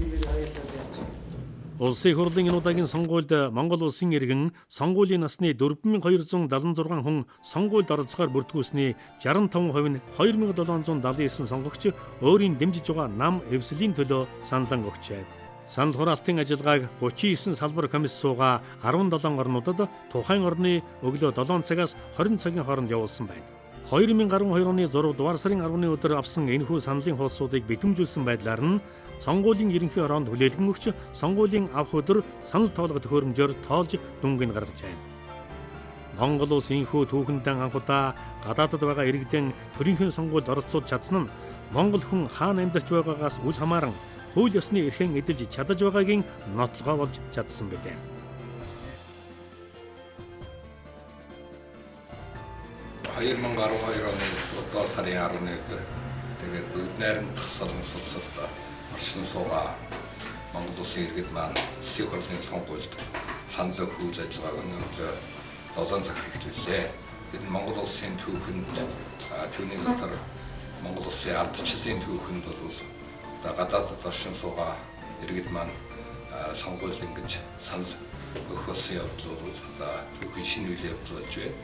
Улсын хурлын энэ удаагийн сонгуульд Монгол улсын иргэн сонгуулийн насны 4276 хүн сонгуульд оролцохоор бүртгүүлсний 65% нь 2779 сонгогч өөрийн дэмжиж байгаа нам эвслийн төлөө саналан өгчээ. Санал хураалтын ажиллагааг 39 салбар комисс суугаа 17 орнуудад тухайн орны өглөө 7 цагаас 20 цагийн хооронд явуулсан байна. 2012 оны 6 дугаар сарын 10-ны өдөр авсан энэхүү саналын хуудсуудыг битэмжүүлсэн байдлаар нь сонгуулийн ерөнхий хороонд хүлээлгэн өгч сонгуулийн авах өдөр санал тоолго төхөөрөмжөөр тоолж дүнгийн гаргажээ. Монгол улс энэхүү түүхэндээ анх удаа гадаадд байгаа иргэдэн төрийнхөө сонгуульд оролцож чадсан нь Монгол хүн хаана амьдарч байгаагаас үл хамааран хууль ёсны эрхэн эдэлж чадаж байгаагийн нотлогоо болж чадсан билээ. оны 7 сарын 11-нд тэгээд бүгд найрамдах солонгосолд оршин суугаа Монгол улсын иргэд маань улсын хурлын сонгуульд санал өгөх үйл ажиллагааг өнөөдөр 7 цагт эхлүүллээ. Бид Монгол улсын түүхэнд түүний дотор Монгол улсын ардчлалын түүхэнд бол гадаадд оршин суугаа иргэд маань сонгуульд ингэж санал өгөх болсон явдал бол одоо түүхийн шинэ үйл явдал болж байна.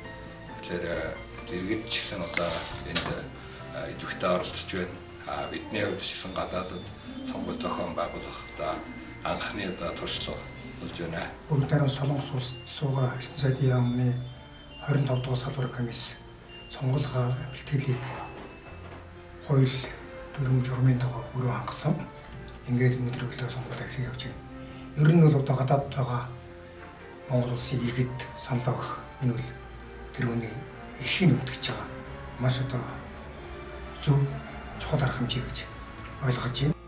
Тэгэхээр иргэд ч гэсэн одоо энд идэвхтэй оролцож байна. Бидний хувьд ч гэсэн гадаадд сонгуул зохион байгуулах одоо анхны одоо туршлага болж байна. Бүгд найрамд Солонгос улсад суугаа Элчин сайдын яамны 25 дугаар салбар комисс сонгуулийн бэлтгэлийг хууль дүрм журмын дагуу бүрэн хангасан. Ингээд өнөөдөр өглөө сонгуул ажил явж байна. Ер нь бол одоо гадаадд байгаа Монгол улсын иргэд санал авах энэ бол тэрүүний эрхийг өгдөж байгаа. Маш одоо зөв чухал арга хэмжээ гэж ойлгож байна.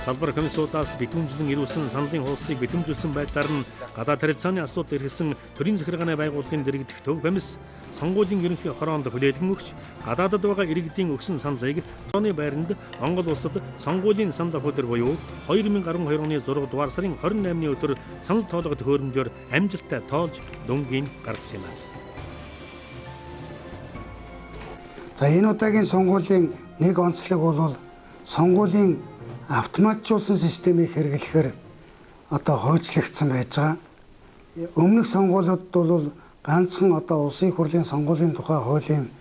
Салбар комиссуудаас битүүмжлэн ирүүлсэн саналын хуудсыг битүүмжүүлсэн байдлаар нь гадаад харилцааны асуудал иргэсэн төрийн захиргааны байгууллагын дэргэдэх төв комисс сонгуулийн ерөнхий хороонд хүлээлгэн өгч гадаадад байгаа иргэдийн өгсөн саналыг тооны байранд Монгол улсад сонгуулийн санал өдөр буюу 2012 оны 6 дугаар сарын 28-ны өдөр санал тоолго төхөөрөмжөөр амжилттай тоолж дүнгийн гаргасан юм. За энэ удаагийн сонгуулийн нэг онцлог бол сонгуулийн автоматжуулсан системийг хэрэглэхээр одоо хойчлогдсон байж байгаа. Өмнөх сонгуулиуд бол ганцхан одоо улсын хурлын сонгуулийн тухай хуулийн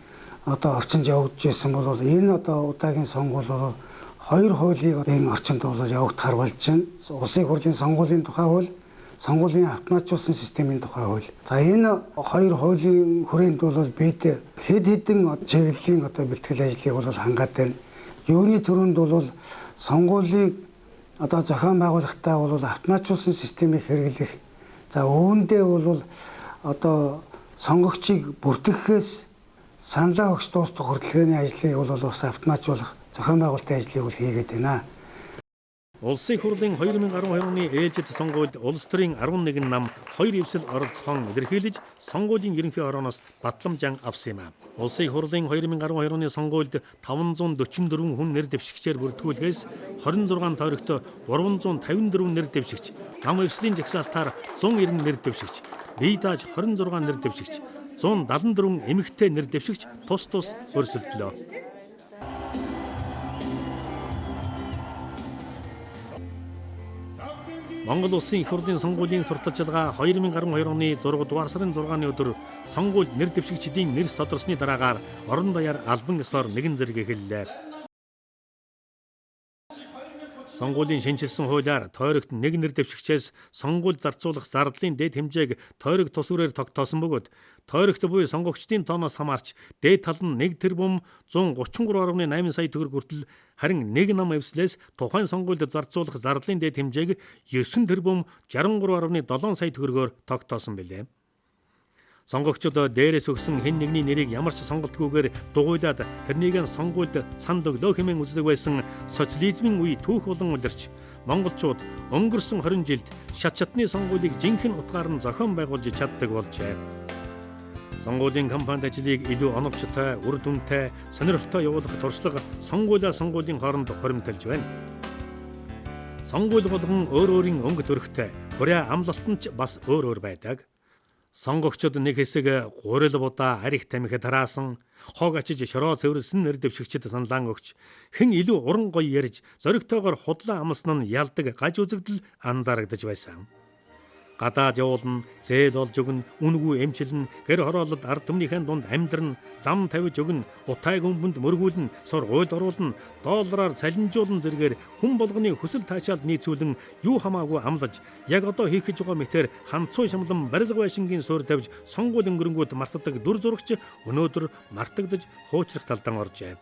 одоо орчинд явагдаж байсан бол энэ одоо удаагийн сонгуул бол хоёр хуулийг энэ орчинд бол явагдахар болж байна. Улсын хурлын сонгуулийн тухай хууль, сонгуулийн автоматжуулсан системийн тухай хууль. За энэ хоёр хуулийн хүрээнд бол бид хэд хэдэн чиглэлийн одоо бэлтгэл ажлыг бол хангаад байна. Юуны төрөнд бол сонгуулийг одоо зохион байгуулахдаа бол автоматжуулсан системийг хэрэглэх. За үүндээ бол одоо сонгогчийг бүртгэхээс саналаа өгч дуустах хүртэлгээний ажлыг бол бас автоматжуулах зохион байгуулалтын ажлыг бол хийгээд байна. Улсын хурлын 2012 оны ээлжид сонгуульд улс төрийн 11 нам 2 эвсэл оролцохон илэрхийлж сонгуулийн ерөнхий хорооноос батламжаан авсан юм. Улсын хурлын 2012 оны сонгуульд 544 хүн нэр дэвшигчээр бүртгүүлэхээс 26 тойрогт 354 нэр дэвшигч, нам эвслийн жагсаалтаар 190 нэр дэвшигч, бие дааж 26 нэр дэвшигч, 174 эмэгтэй нэр дэвшигч тус өрсөлдлөө. Монгол улсын их хурлын сонгуулийн сурталчилгаа 2012 оны 6 дугаар сарын 6-ны өдөр сонгуульд нэр дэвшигчдийн нэрс тодорсны дараагаар орон даяар албан ёсоор нэгэн зэрэг эхэллээ. Сонгуулийн шинжилсэн хуулиар тойрогт нэг нэр дэвшигчээс сонгуульд зарцуулах зардлын дээд хэмжээг тойрог тус үрээр тогтоосон бөгөөд тойрогт буй сонгогчдын тооноос хамаарч дээд тал нь 1 тэрбум 133.8 сая төгрөг хүртэл харин нэг нам эвслээс тухайн сонгуульд зарцуулах зардлын дээд хэмжээг 9 тэрбум 63.7 сая төгрөгөөр тогтоосон билээ. Сонгогчдод дээрээс өгсөн хэн нэгний нэрийг ямар ч сонголтгүйгээр дугуйлаад тэрнийг сонгуульд санд өглөө хэмээн үздэг байсан социализмын үе түүх болон улирч монголчууд өнгөрсөн 20 жилд шат шатны сонгуулийг жинхэнэ утгаар нь зохион байгуулж чаддаг болжээ. Сонгуулийн кампанит ажлыг илүү оновчтой, үр дүнтэй, сонирхолтой явуулах туршлага сонгуулийн хооронд хоримтолж байна. Сонгуул болгон өөр өөрийн өнгө төрхтэй, хуриа амлалт нь ч бас өөр өөр байдаг. Сонгогчдод нэг хэсэг гурил будаа арих тамхи тараасан, хог ачиж шороо цэвэрлсэн нэр дэвшигчд саналаан өгч хэн илүү уран гоё ярьж зоригтойгоор худлаа амсна нь ялдаг гаж үзэгдэл анзаарагдаж байсан. Гадаад явуулна, зээл олж өгнө, үнгүй эмчилнэ, гэр хороололд ард түмнийхэн дунд амьдрна, зам тавьж өгнө, утайг өмбөнд мөргүүлнэ, сургуульд оруулна, доллараар цалинжуулна зэргээр хүн болгоны хүсэл таашаалд нийцүүлэн юу хамаагүй амлаж, яг одоо хийх гэж байгаа мэтэр ханцуу шамлан барилга байшингийн суурь тавьж сонгуул өнгөрөнгүүд мартдаг дүр зурагч өнөөдөр мартагдаж хуучрах талдан оржээ.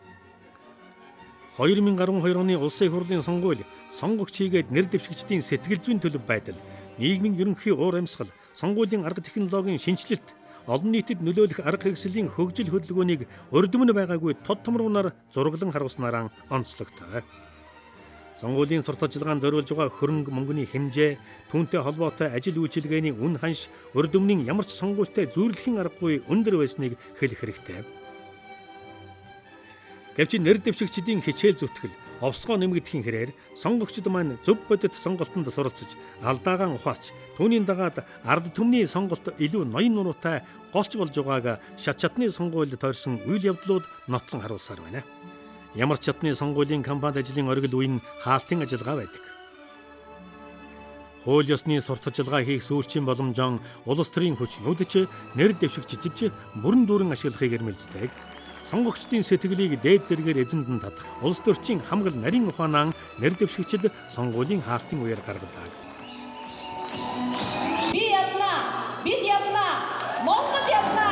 2012 оны улсын хурлын сонгуул сонгогч хийгээд нэр дэвшигчдийн сэтгэл зүйн төлөв байдал, нийгмийн ерөнхий уур амьсгал, сонгуулийн арга технологийн шинжилэлт, олон нийтэд нөлөөлөх арга хэрэгслийн хөгжил хөдөлгөөнийг өрдмөн байгаагүй тод томруулнаар зураглан харуулснараа онцлогтой. Сонгуулийн сурталчилгаанд зориулж байгаа хөрөнгө мөнгөний хэмжээ, түүнтэй холбоотой ажил үйлчилгээний үн ханш, өрдмөний ямар ч сонгуультай зүйрлэхийн аргагүй өндөр байсныг хэлэх хэрэгтэй. Гэвч нэр дэвшигчдийн хичээл зүтгэл, овсгоо нэмэгдэхийн хэрээр сонгогчд маань зөв бодит сонголтонд суралцж, алдаагаан ухаарч, түүний дагаад ард түмний сонголт илүү ноён нуруутай голч болж байгааг шат шатны сонгуульд тойрсон үйл явдлууд нотлон харуулсаар байна. Ямар ч шатны сонгуулийн кампанит ажлын оргил үе нь хаалтын ажиллагаа байдаг. Хууль ёсны сурталчилгаа хийх сүүлчийн боломжон улс төрийн хүчнүүд ч нэр дэвшигчдж бүрэн дүүрэн ашиглахыг эрмэлздэг. Сонгогчдын сэтгэлийг дээд зэргээр эзэмдэн татах улс төрчийн хамгал нарийн ухаанаа нэр дэвшигчид сонгуулийн хаалтын үеэр гаргадаг. Би ядна, бид ядна, Монгол ядна.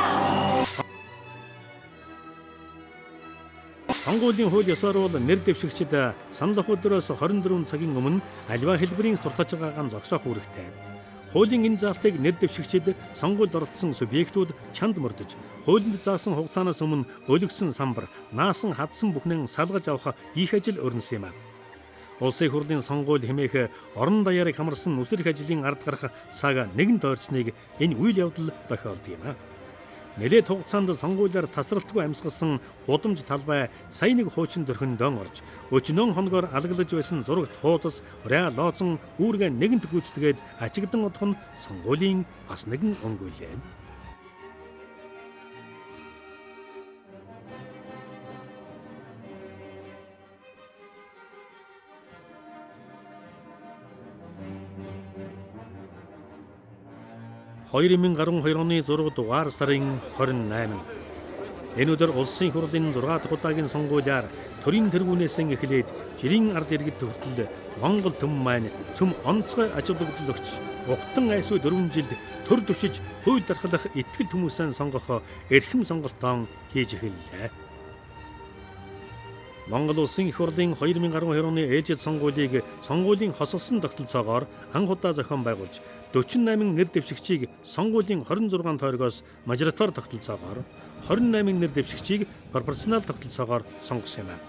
Сонгуулийн хууль ёсоор бол нэр дэвшигчид санал ах өдрөөс 24 цагийн өмнө аливаа хэлбэрийн сурталчилгааг зогсоох үүрэгтэй. Хуулийн энэ заалтыг нэр дэвшигчид сонгуульд оролцсон субъектууд чанд мөрдөж, хуулинд заасан хугацаанаас өмнө өлгсөн самбар, наасан хадсан бүхнээ салгаж авах их ажил өрнөсөн юм. Улсын хурлын сонгуул хэмээх орон даяарыг хамарсан үсрэх ажлын ард гарах цаага нэгэн тойрчныг энэ үйл явдал тохиолдог юм. Нэлээд хугацаанд сонгуулиар тасралтгүй амьсгалсан гудамж талбай сая нэг хуучин дөрхөн дөөн орж өчнөн хоногоор алгалж байсан зурагт хуудас ураа лооцон үүргээ нэгэнт гүйцэтгээд ачигдан одох нь сонгуулийн бас нэгэн өнгөлөө. Хоёрын 12 оны 6 дугаар сарын 28. Энэ өдөр улсын хурлын 6 дахь удаагийн сонгуулиар төрийн тэргүүнээс эхлээд жирийн ард иргэд хүртэл Монгол төм маань цөм онцгой аж холбогдол өгч угтан айсгүй 4 жилд төр төвшиж хууль дархлах итгэл хүмүүсээ сонгох эрхэм сонголтоо хийж эхэллээ. Монгол улсын их хурлын 2012 оны ээлжид сонгуулийг сонгуулийн хосолсон тогтолцоогоор анх удаа зохион байгуулж 48 нэр дэвшигчийг сонгуулийн 26 тойрогоос мажоритар тогтолцоогоор 28 нэр дэвшигчийг пропорционал тогтолцоогоор сонгосон юм.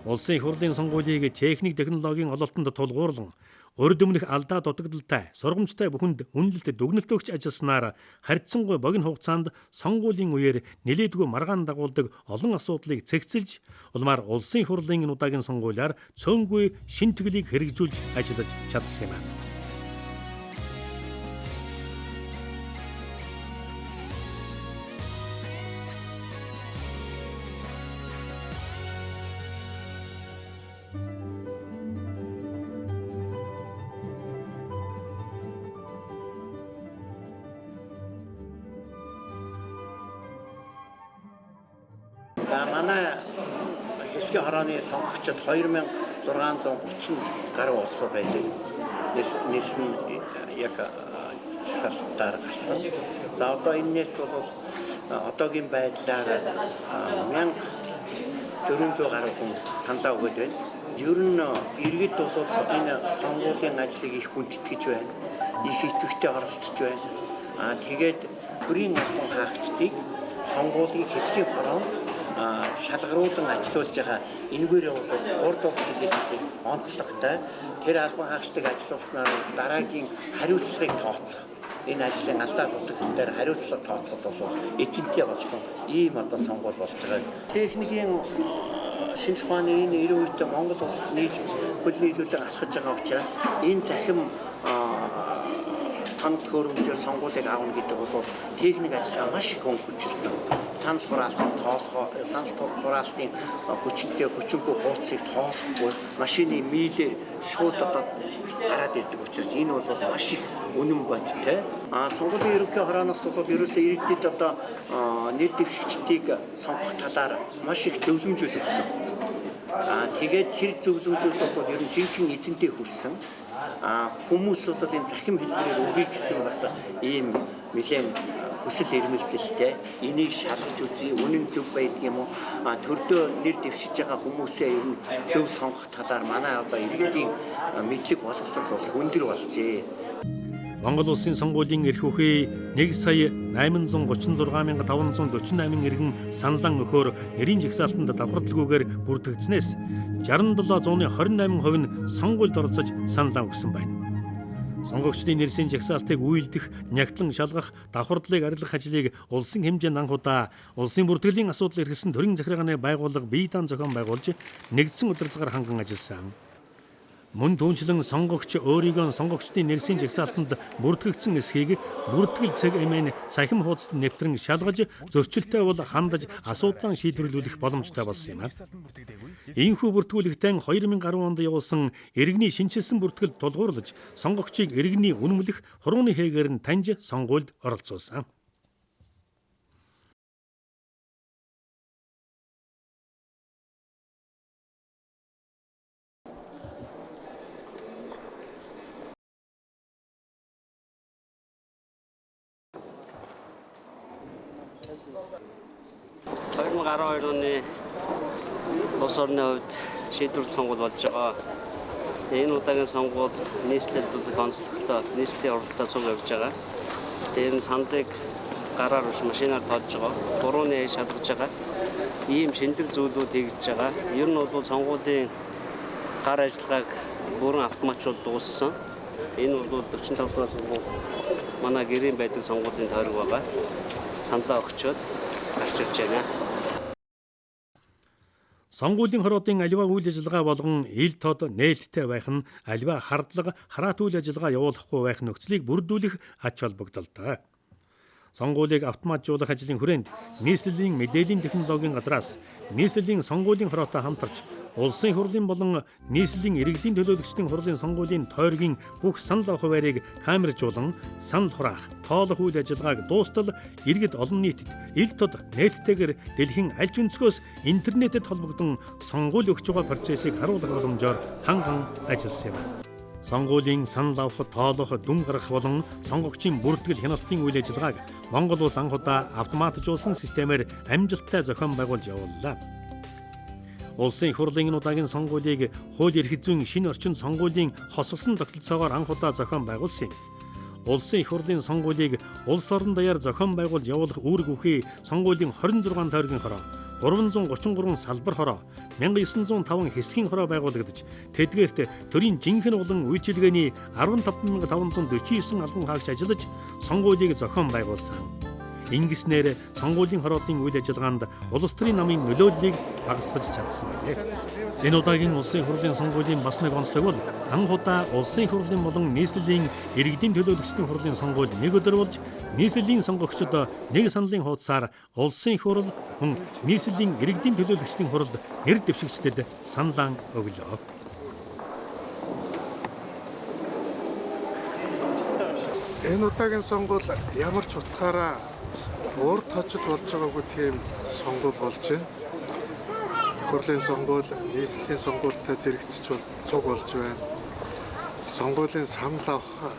Улсын их хурлын сонгуулийг техник технологийн ололтонд тулгуурлан урд өмнөх алдаа дутагдaltaй сургамжтай бүхэнд үнэлэлт дүгнэлт өгч ажилласнаар харьцангуй богино хугацаанд сонгуулийн үеэр нэлээдгүй маргаан дагуулдаг олон асуудлыг цэгцэлж улмаар улсын их хурлын энэ удаагийн сонгуулиар цөөнгүй шин төглийг хэрэгжүүлж ажиллаж чадсан юм. За манай хэсгийн хорооны сонгогчид 2630 гаруй улсууд байлиг. Нийс нь яг салтаар гарсан. За одоо энэс бол одоогийн байдлаар 1400 гаруй хүн саналаа өгöd байна. Ер нь иргэд бол энэ сонгуулийн ажлыг их хүндэтгэж байна. Их идэвхтэй оролцож байна. Тэгээд төрийн албан хаагчдыг сонгуулийн хэсгийн хороонд шалгаруулан ажиллуулж байгаа энэгээр бол урд хугацааны онцлогтой тэр албан хаагчдыг ажиллуулснаар дараагийн хариуцлагыг тооцох энэ ажлын алдаа дутагдсан дээр хариуцлага тооцоход бол эзэнтэй болсон ийм одоо сонгуул болж байгаа. Техникийн шинж ухааны энэ 90 үеийн Монгол улс хөл нийлүүлэг алхаж байгаа учраас энэ захим ханд хөрөмжөөр сонгуулийг аавна гэдэг бол техник ажиллагаа маш их хөнгөлөлсөн. Санал хураалтын тоолохоо, санал хураалтын хүчингүй хуудсыг тоолохгүй машины мийлээ шууд одоо гараад ирдэг учраас энэ бол маш их үнэн бодтой. Сонгуулийн ерөнхий хорооноос бол ерөөсөө иргэдэд одоо нэр дэвшигчдийг сонгох талаар маш их зөвлөмжүүд өгсөн. Тэгээд тэр зөвлөмжүүд бол ер нь жинхэнэ эзэнтэй хүрсэн. Хүмүүс бол энэ захим хэлбэрээр өгье гэсэн бас ийм нэлээд хүсэл эрмэлзэлтэй энийг шалгаж үзье үнэн зөв байдаг юм уу төрдөө нэр дэвшиж байгаа хүмүүсээ ер нь зөв сонгох талаар манай одоо иргэдийн мэдлэг боловсрол бол өндөр болжээ. Монгол улсын сонгуулийн эрх үхий 1,836,548 иргэн саналан өгөхөөр нэрийн жагсаалтанд давхардалгүйгээр бүртгэгдснээс 67,28% нь сонгуульд оролцож саналаа өгсөн байна. Сонгогчдын нэрсийн жагсаалтыг үйлдэх, нягтлан шалгах, давхардлыг арилгах ажлыг улсын хэмжээнд анх удаа улсын бүртгэлийн асуудал эрхэлсэн төрийн захиргааны байгууллага бие даан зохион байгуулж нэгдсэн удирдлагаар ханган ажилласан. Мөн түүнчлэн сонгогч өөрийгөө сонгогчдын нэрсийн жагсаалтанд бүртгэгдсэн эсхийг бүртгэл цаг эмээн сахим хуудасд нэвтрэн шалгаж зөрчилтэй бол хандаж асуудлаа шийдвэрлүүлэх боломжтой болсон юм. Ийхүү бүртгүүлэгтэн 2010 онд явуулсан иргэний шинжилсэн бүртгэл тулгуурлаж сонгогчийг иргэний үнэмлэх хурууны хээгээр нь таньж сонгуульд оролцуулсан. оны улс орны хувьд шийдвэрлэх сонгуул болж байгаа. Энэ удаагийн сонгуул нийслэлд онцлогтой нийслэлийн оролттой цуг явж байгаа. Энэ саналыг гараар биш машинаар тоолж байгаа. Гурууны шалгаж байгаа. Ийм шинжлэх зүйлүүд хийж байгаа. Ер нь бол сонгуулийн гар ажиллагааг бүрэн автоматжуулж дууссан. Энэ бол 45 дугаар сургууль манай гэрийн байдаг сонгуулийн тойрог байгаа. Саналаа өгчөөд гарч ирж байна. Сонгуулийн хороодын аливаа үйл ажиллагаа болгон ил тод нээлттэй байх нь аливаа хардлага хараат үйл ажиллагаа явуулахгүй байх нөхцөлийг бүрдүүлэх ач холбогдолтой. Сонгуулийг автоматжуулах ажлын хүрээнд нийслэлийн мэдээллийн технологийн газраас нийслэлийн сонгуулийн хороотой хамтарч улсын хурлын болон нийслэлийн иргэдийн төлөөлөгчдийн хурлын сонгуулийн тойргийн бүх санал авах хуваарийг камержуулан санал хураах, тоолох үйл ажиллагааг дуустал иргэд олон нийтэд ил тод нээлттэйгээр дэлхийн аль ч өнцгөөс интернетэд холбогдсон сонгууль өгч байгаа процессыг харуулах боломжоор ханган ажилласан юм. Сонгуулийн санал авах, тоолох, дүн гаргах болон сонгогчийн бүртгэл хяналтын үйл ажиллагааг Монгол улс анх удаа автоматжуулсан системээр амжилттай зохион байгуулж явууллаа. Улсын их хурлын энэ удаагийн сонгуулийг хууль эрх зүйн шинэ орчинд сонгуулийн хосгосон тогтолцоогоор анх удаа зохион байгуулсан юм. Улсын их хурлын сонгуулийг улс орон даяар зохион байгуулж явуулах үүрэг бүхий сонгуулийн 26 тойргийн хороо, 333 салбар хороо, 1905 хэсгийн хороо байгуулагдаж, тэдгээрт төрийн жинхэнэ улан үйлчилгээний 15549 албан хаагч ажиллаж сонгуулийг зохион байгуулсан. Ингэснээр сонгуулийн хороодын үйл ажиллагаанд улс төрийн намын нөлөөллийг багасгаж чадсан билээ. Энэ удаагийн улсын хурлын сонгуулийн бас нэг онцлог бол анх удаа улсын хурлын болон нийслэлийн иргэдийн төлөөлөгчдийн хурлын сонгуул нэг өдөр болж нийслэлийн сонгогчдод нэг саналын хуудасаар улсын хурл мөн нийслэлийн иргэдийн төлөөлөгчдийн хурл нэр дэвшигчдэд саналаа өглөө. Энэ удаагийн сонгуул ямар ч утгаараа урд хожид болж байгаагүй тийм сонгуул болж байна. Хурлын сонгуул, нийслэлийн сонгуультай зэрэгцэж цуг болж байна. Сонгуулийн санал авах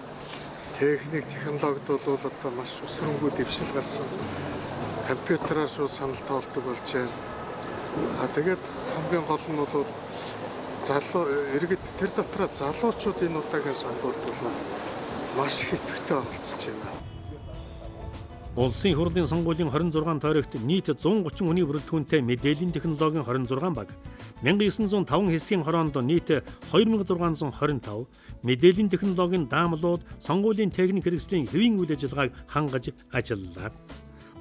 технологид бол одоо маш өсрөнгүү дэвшил гарсан. Компьютераар шууд санал тоолдог болж байна. Тэгээд хамгийн гол нь бол залуу иргэд тэр дотроо залуучууд энэ удаагийн сонгуульд бол маш их идэвхтэй оролцож байна. Улсын хурлын сонгуулийн 26 тойрогт нийт 130 хүний бүрэлдэхүүнтэй мэдээллийн технологийн 26 баг, 1905 хэсгийн хороонд нийт 2625, мэдээллийн технологийн даамлууд сонгуулийн техник хэрэгслийн хэвийн үйл ажиллагааг хангаж ажиллалаа.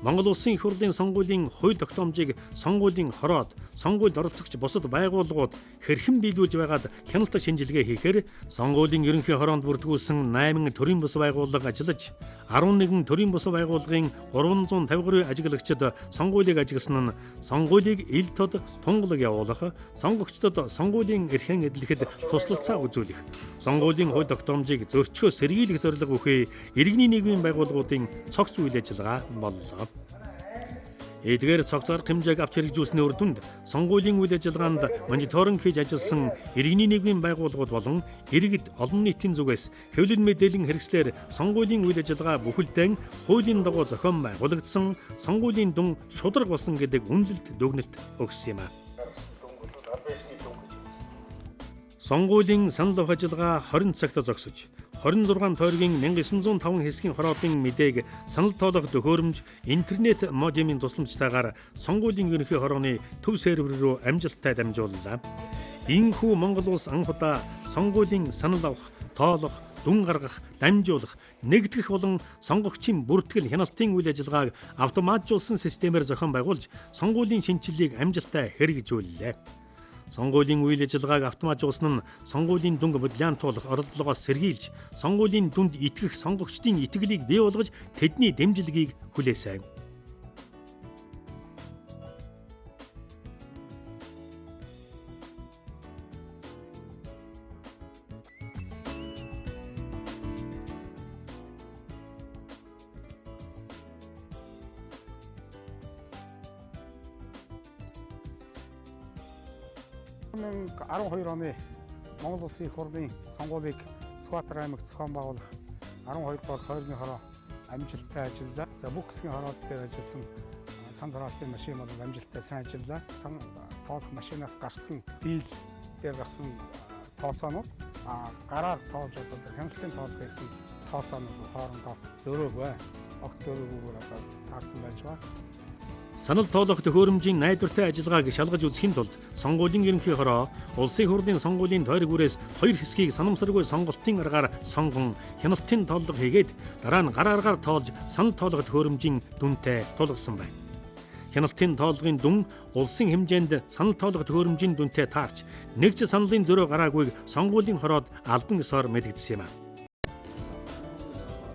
Монгол Улсын их хурлын сонгуулийн хууль тогтоомжийг сонгуулийн хороод, сонгуульд оролцогч бусад байгууллагууд хэрхэн биелүүлж байгаад хяналт шинжилгээ хийхээр сонгуулийн ерөнхий хороонд бүрдгүүлсэн 8 төрийн бус байгууллага ажиллаж 11 төрийн бус байгууллагын 353 ажиглагчид сонгуулийг ажигласан нь сонгуулийг ил тод тунгалаг явуулах, сонгогчдод сонгуулийн эрхэн эдлэхэд туслалцаа үзүүлэх, сонгуулийн хууль тогтоомжийг зөрчгөө сэргийлэх зорилго бүхий иргэний нийгмийн байгууллагуудын цогц үйл ажиллагаа боллоо. Эдгээр цогц арга хэмжээг авч хэрэгжүүлсний үр дүнд сонгуулийн үйл ажиллагаанд мониторинг хийж ажилласан иргэний нийгмийн байгууллагууд болон иргэд олон нийтийн зүгээс хэвлэл мэдээллийн хэрэгслээр сонгуулийн үйл ажиллагаа бүхэлдээ хуулийн дагуу зохион байгуулагдсан, сонгуулийн дүн шударга болсон гэдэг үнэлэлт дүгнэлт өгсөн юм а. Сонгуулийн санал авах ажиллагаа 20 цагт зогсож 26 тойргийн 1905 хэсгийн хороодын мэдээг санал тоолох төхөөрөмж интернет модемын тусламжтайгаар сонгуулийн ерөнхий хорооны төв сервер рүү амжилттай дамжууллаа. Иймхүү Монгол улс анх удаа сонгуулийн санал авах, тоолох, дүн гаргах, дамжуулах, нэгтгэх болон сонгогчийн бүртгэл хяналтын үйл ажиллагааг автоматжуулсан системээр зохион байгуулж сонгуулийн шинжилгээг амжилттай хэрэгжүүллээ. Сонгуулийн үйл ажиллагааг автоматжуулсан нь сонгуулийн дүнг бодлоонтуулах оролдлогоос сэргийлж, сонгуулийн дүнд итгэх сонгогчдын итгэлийг бий болгож тэдний дэмжлэгийг хүлээсэн. оны Монгол Улсын их хурлын сонгуулийг Сүхбаатар аймагт зохион байгуулах 12 дугаар тойргийн хороо амжилттай ажиллаа. За бүх хэсгийн хороод дээр ажилласан санал хураалтын машин бол амжилттай сайн ажиллаа. Тоолох машинаас гарсан дийл дээр гарсан тооцоонууд гараар тоолж одоо хяналтын тоолох гэсэн тооцоонууд хоорондоо зөрөөгүй. Огт зөрөөгүйгээр одоо таарсан байж байгаа. Санал тоолох төхөөрөмжийн найдвартай ажиллагааг шалгаж үзэхийн тулд сонгуулийн ерөнхий хороо улсын хурлын сонгуулийн тойрог үрээс 2 хэсгийг санамсаргүй сонголтын аргаар сонгон хяналтын тооллого хийгээд дараа нь гар аргаар тоолж санал тоолох төхөөрөмжийн дүнтэй тулгасан байна. Хяналтын тоолгын дүн улсын хэмжээнд санал тоолох төхөөрөмжийн дүнтэй таарч нэг ч саналын зөрөө гараагүйг сонгуулийн хороод албан ёсоор мэдэгдсэн юм а.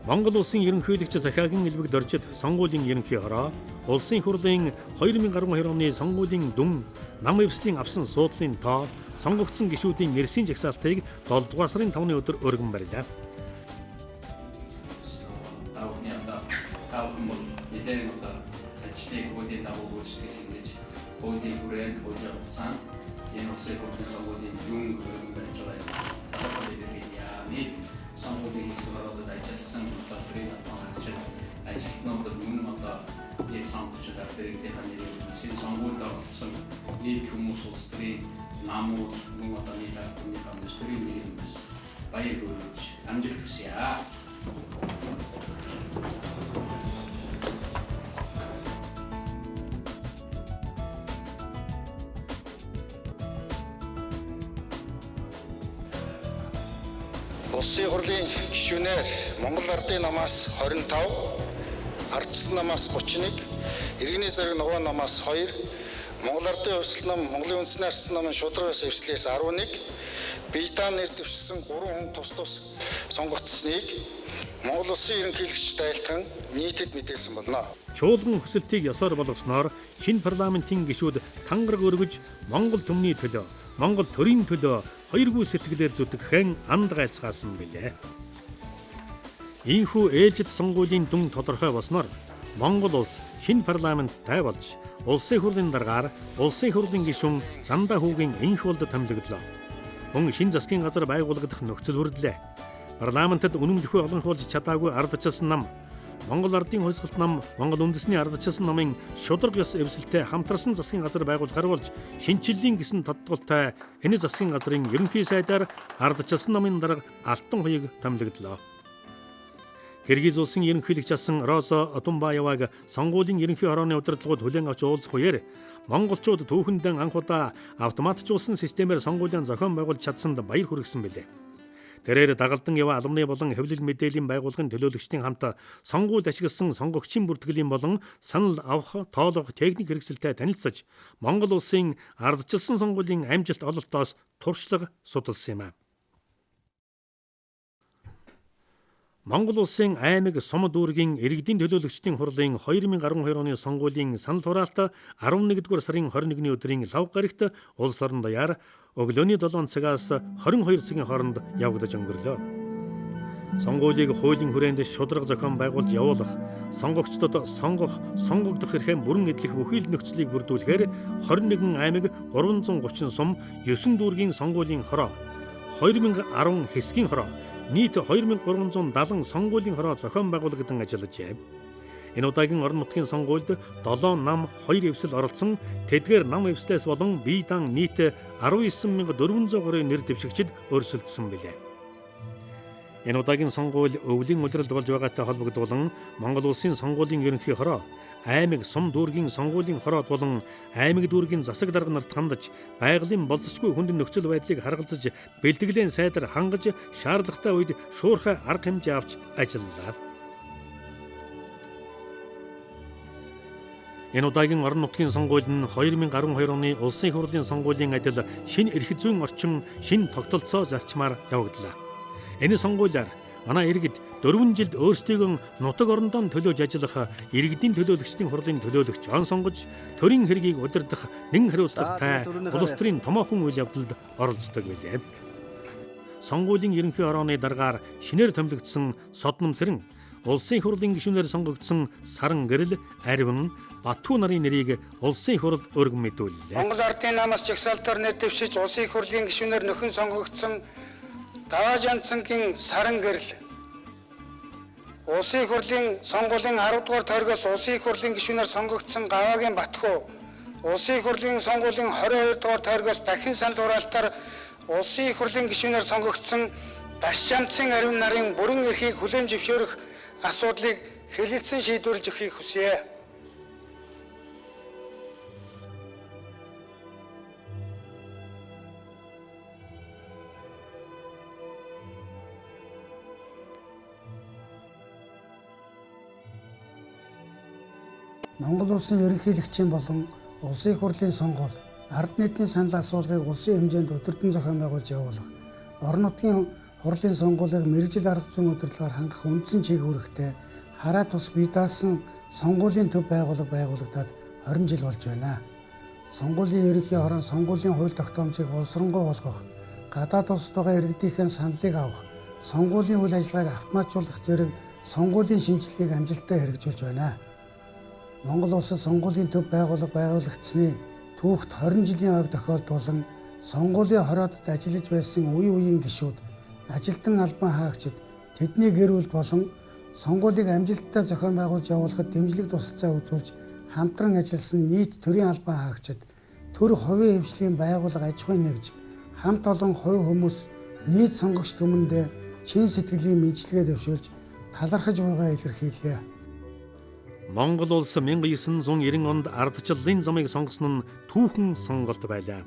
Монгол улсын ерөнхийлөгч захиагийн элбэг доржид сонгуулийн ерөнхий хороо улсын хурлын 2012 оны сонгуулийн дүн нам эвслийн авсан суудлын тоо сонгогдсон гишүүдийн эрсийн жагсаалтыг 7 дугаар сарын 5-ны өдөр өргөн барьлаа. Сонгуулийн хэсгүүрүүдэд ажилласан боловсролын ажилтнуудад мөн одоо яг сонгогчдод ардэрэгтэй ханилын сонгуульд оролцсон нийт хүмүүс улс төрийн намууд мөн одоо нийт ард улс төрийн нэрээс баяр хүргэж амжилт хүсье. Улсын хурлын гишүүнээр Монгол Ардын намаас 25, Ардчсан намаас 31, Иргэний зэрэг ногоон намаас 2, Монгол Ардын өрсөлд нам, Монголын үндэсний арчсан намын шударгаас эвслээс 11, биедаан нэр дэвшсэн 3 хүн тус тус сонгогдсныг Монгол улсын ерөнхийлөгч дайлтан нийтэд мэдээлсэн болно. Чуулган хүсэлтийг ёсоор болгосноор шинэ парламентын гишүүд тангараг өргөж Монгол түмний төлөө, Монгол төрийн төлөө хоёргүй сэтгэлээр зүтгэхэн анд гайцгаасан билээ. Ийхүү ээлжид сонгуулийн дүн тодорхой болсноор Монгол улс шинэ парламенттай болж улсын хурлын дараагаар улсын хурлын гишүүн Зандаа хүүгийн энх болд томилогдлоо. Мөн шинэ засгийн газар байгуулагдах нөхцөл бүрдлээ. Парламентод үнэмлэхүй олонхуулж чадаагүй ардчилсан нам, Монгол Ардын хувьсгалт нам, Монгол үндэсний ардчилсан намын шударга ёс эвсэлтэй хамтарсан засгийн газар байгуулахаар болж шинчиллийн гэсэн тодтголтой энэ засгийн газрын ерөнхий сайдаар ардчилсан намын дарга Алтан хуйг томилогдлоо. Киргиз улсын ерөнхийлөгч асан Роза Атумбаеваг сонгуулийн ерөнхий хорооны удирдлагууд хүлээн авч уулзах үеэр монголчууд түүхэндээ анх удаа автоматжуулсан системээр сонгуулийн зохион байгуулж чадсанд баяр хүргэсэн билээ. Тэрээр дагалдан ява албаны болон хэвлэл мэдээллийн байгууллагын төлөөлөгчдийн хамт сонгуульд ашигласан сонгогчийн бүртгэлийн болон санал авах, тоолох техник хэрэгсэлтэй танилцаж Монгол улсын ардчилсан сонгуулийн амжилт ололтоос туршлага судалсан юм а. Монгол улсын аймаг Сум дүүргийн иргэдийн төлөөлөгчдийн хурлын 2012 оны сонгуулийн санал хураалт 11-р сарын 21-ний өдрийн лав гарагт улс орон даяар өглөөний 7 цагаас 22 цагийн хооронд явагдаж өнгөрлөө. Сонгуулийг хуулийн хүрээнд шударга зохион байгуулж явуулах, сонгогчдод сонгогдох эрхээ бүрэн эдлэх бүхий л нөхцөлийг бүрдүүлэхээр 21 аймаг 330 сум 9 дүүргийн сонгуулийн хороо, 2010 хэсгийн хороо, нийт 2370 сонгуулийн хороо зохион байгуулагдсан ажиллажээ. Энэ удаагийн орон нутгийн сонгуульд 7 нам 2 эвсэл оролцсон, тэдгээр нам эвслээс болон бие даан нийт 19403 нэр дэвшигчид өрсөлдсөн билээ. Энэ удаагийн сонгууль өвлийн улиралд болж байгаатай холбогдуулан Монгол улсын сонгуулийн ерөнхий хороо аймаг Сум дүүргийн сонгуулийн хороод болон аймаг дүүргийн засаг дарга нарт хандаж байгалийн болцсохгүй хүнд нөхцөл байдлыг харгалзаж бэлтгэлэн сайдар хангаж шаардлагатай үед шуурхай арга хэмжээ авч ажиллалаа. Энэ удаагийн орон нутгийн сонгуульд нь 2012 оны улсын хурлын сонгуулийн адил шинэ эрх зүйн орчин, шинэ тогтолцоо зарчмаар явагдлаа. Энэ сонгуулиар манай иргэд 4 жилд өөрсдийгөө нутаг орондоо төлөөж ажиллах иргэдийн төлөөлөгчдийн хурлын төлөөлөгч он сонгож төрийн хэргийг удирдах нэн хариуцлагатай улс төрийн томоохон үйл явдалд оролцдог билээ. Сонгуулийн ерөнхий хорооны дараагаар шинээр томилогдсон Содном Цэрэн, улсын хурлын гишүүнээр сонгогдсон Саран Гэрэл, Ариван, Батхүү нарын нэрийг улсын хурлд өргөн мэдүүллээ. Монгол Ардын намаас жагсаалтаар нэр дэвшиж улсын хурлын гишүүнээр нөхөн сонгогдсон Даваажанцангийн Саран Гэрэл, улсын хурлын сонгуулийн 10 дугаар тойргоос улсын хурлын гишүүнээр сонгогдсон Гаваагийн Батхүү, улсын хурлын сонгуулийн 22 дугаар тойргоос дахин санал хураалтаар улсын хурлын гишүүнээр сонгогдсон Дашчамцын Ариван нарын бүрэн эрхийг хүлээн зөвшөөрөх асуудлыг хэлэлцэн шийдвэрлэж өгөхийг хүсье. Монгол улсын ерөнхийлөгчийн болон улсын их хурлын сонгуул ард нийтийн санал асуулгыг улсын хэмжээнд өдөртөн зохион байгуулж явуулах, орон нутгийн хурлын сонгуулийг мэргэжил арга зүйн удирдлагаар хангах үндсэн чиг үүрэгтэй хараа тус бие даасан сонгуулийн төв байгууллага байгуулагдаад 20 жил болж байна. Сонгуулийн ерөнхий хорон сонгуулийн хууль тогтоомжийг улсрангуй болгох, гадаад улстайгаа иргэдийнхэн саналыг авах, сонгуулийн үйл ажиллагааг автоматжуулах зэрэг сонгуулийн шинжилгээг амжилттай хэрэгжүүлж байна. Монгол улсад сонгуулийн төв байгууллага байгуулагдсны түүхт 20 жилийн ойг тохиолдуулан сонгуулийн хороодод ажиллаж байсан үе үеийн гишүүд, ажилтан албан хаагчид, тэдний гэр бүл болон сонгуулийг амжилттай зохион байгуулж явуулахад дэмжлэг тусалцаа үзүүлж хамтран ажилласан нийт төрийн албан хаагчид, төр хувийн хвшлийн байгууллага аж ахуйн нэгж, хамт олон хувь хүмүүс нийт сонгогч түмэндээ чин сэтгэлийн мэдлэгээ дэвшүүлж талархаж буйгаа илэрхийлье. Монгол улс 1990 онд ардчлалын замыг сонгосон нь түүхэн сонголт байлаа.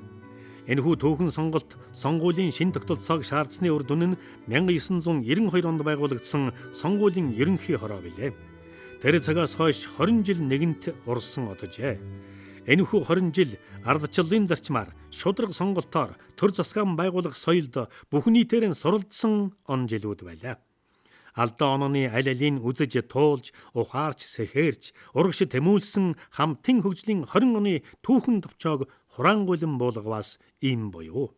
Энэхүү түүхэн сонголт сонгуулийн шин тогтолцоог шаардсны үр дүн нь 1992 онд байгуулагдсан сонгуулийн ерөнхий хороо билээ. Тэр цагаас хойш 20 жил нэгэнт урсан одожээ. Энэхүү 20 жил ардчлалын зарчмаар шудраг сонголтоор төр засгаан байгуулах соёлд бүх нийтээр нь суралцсан он жилүүд байлаа. Алдаа онооны аль алийг үзэж туулж, ухаарч, сэхэрч, урагш тэмүүлсэн хамтын хөгжлийн 20 оны түүхэн товчоог хураангуйлан буулгаваас ийм буюу.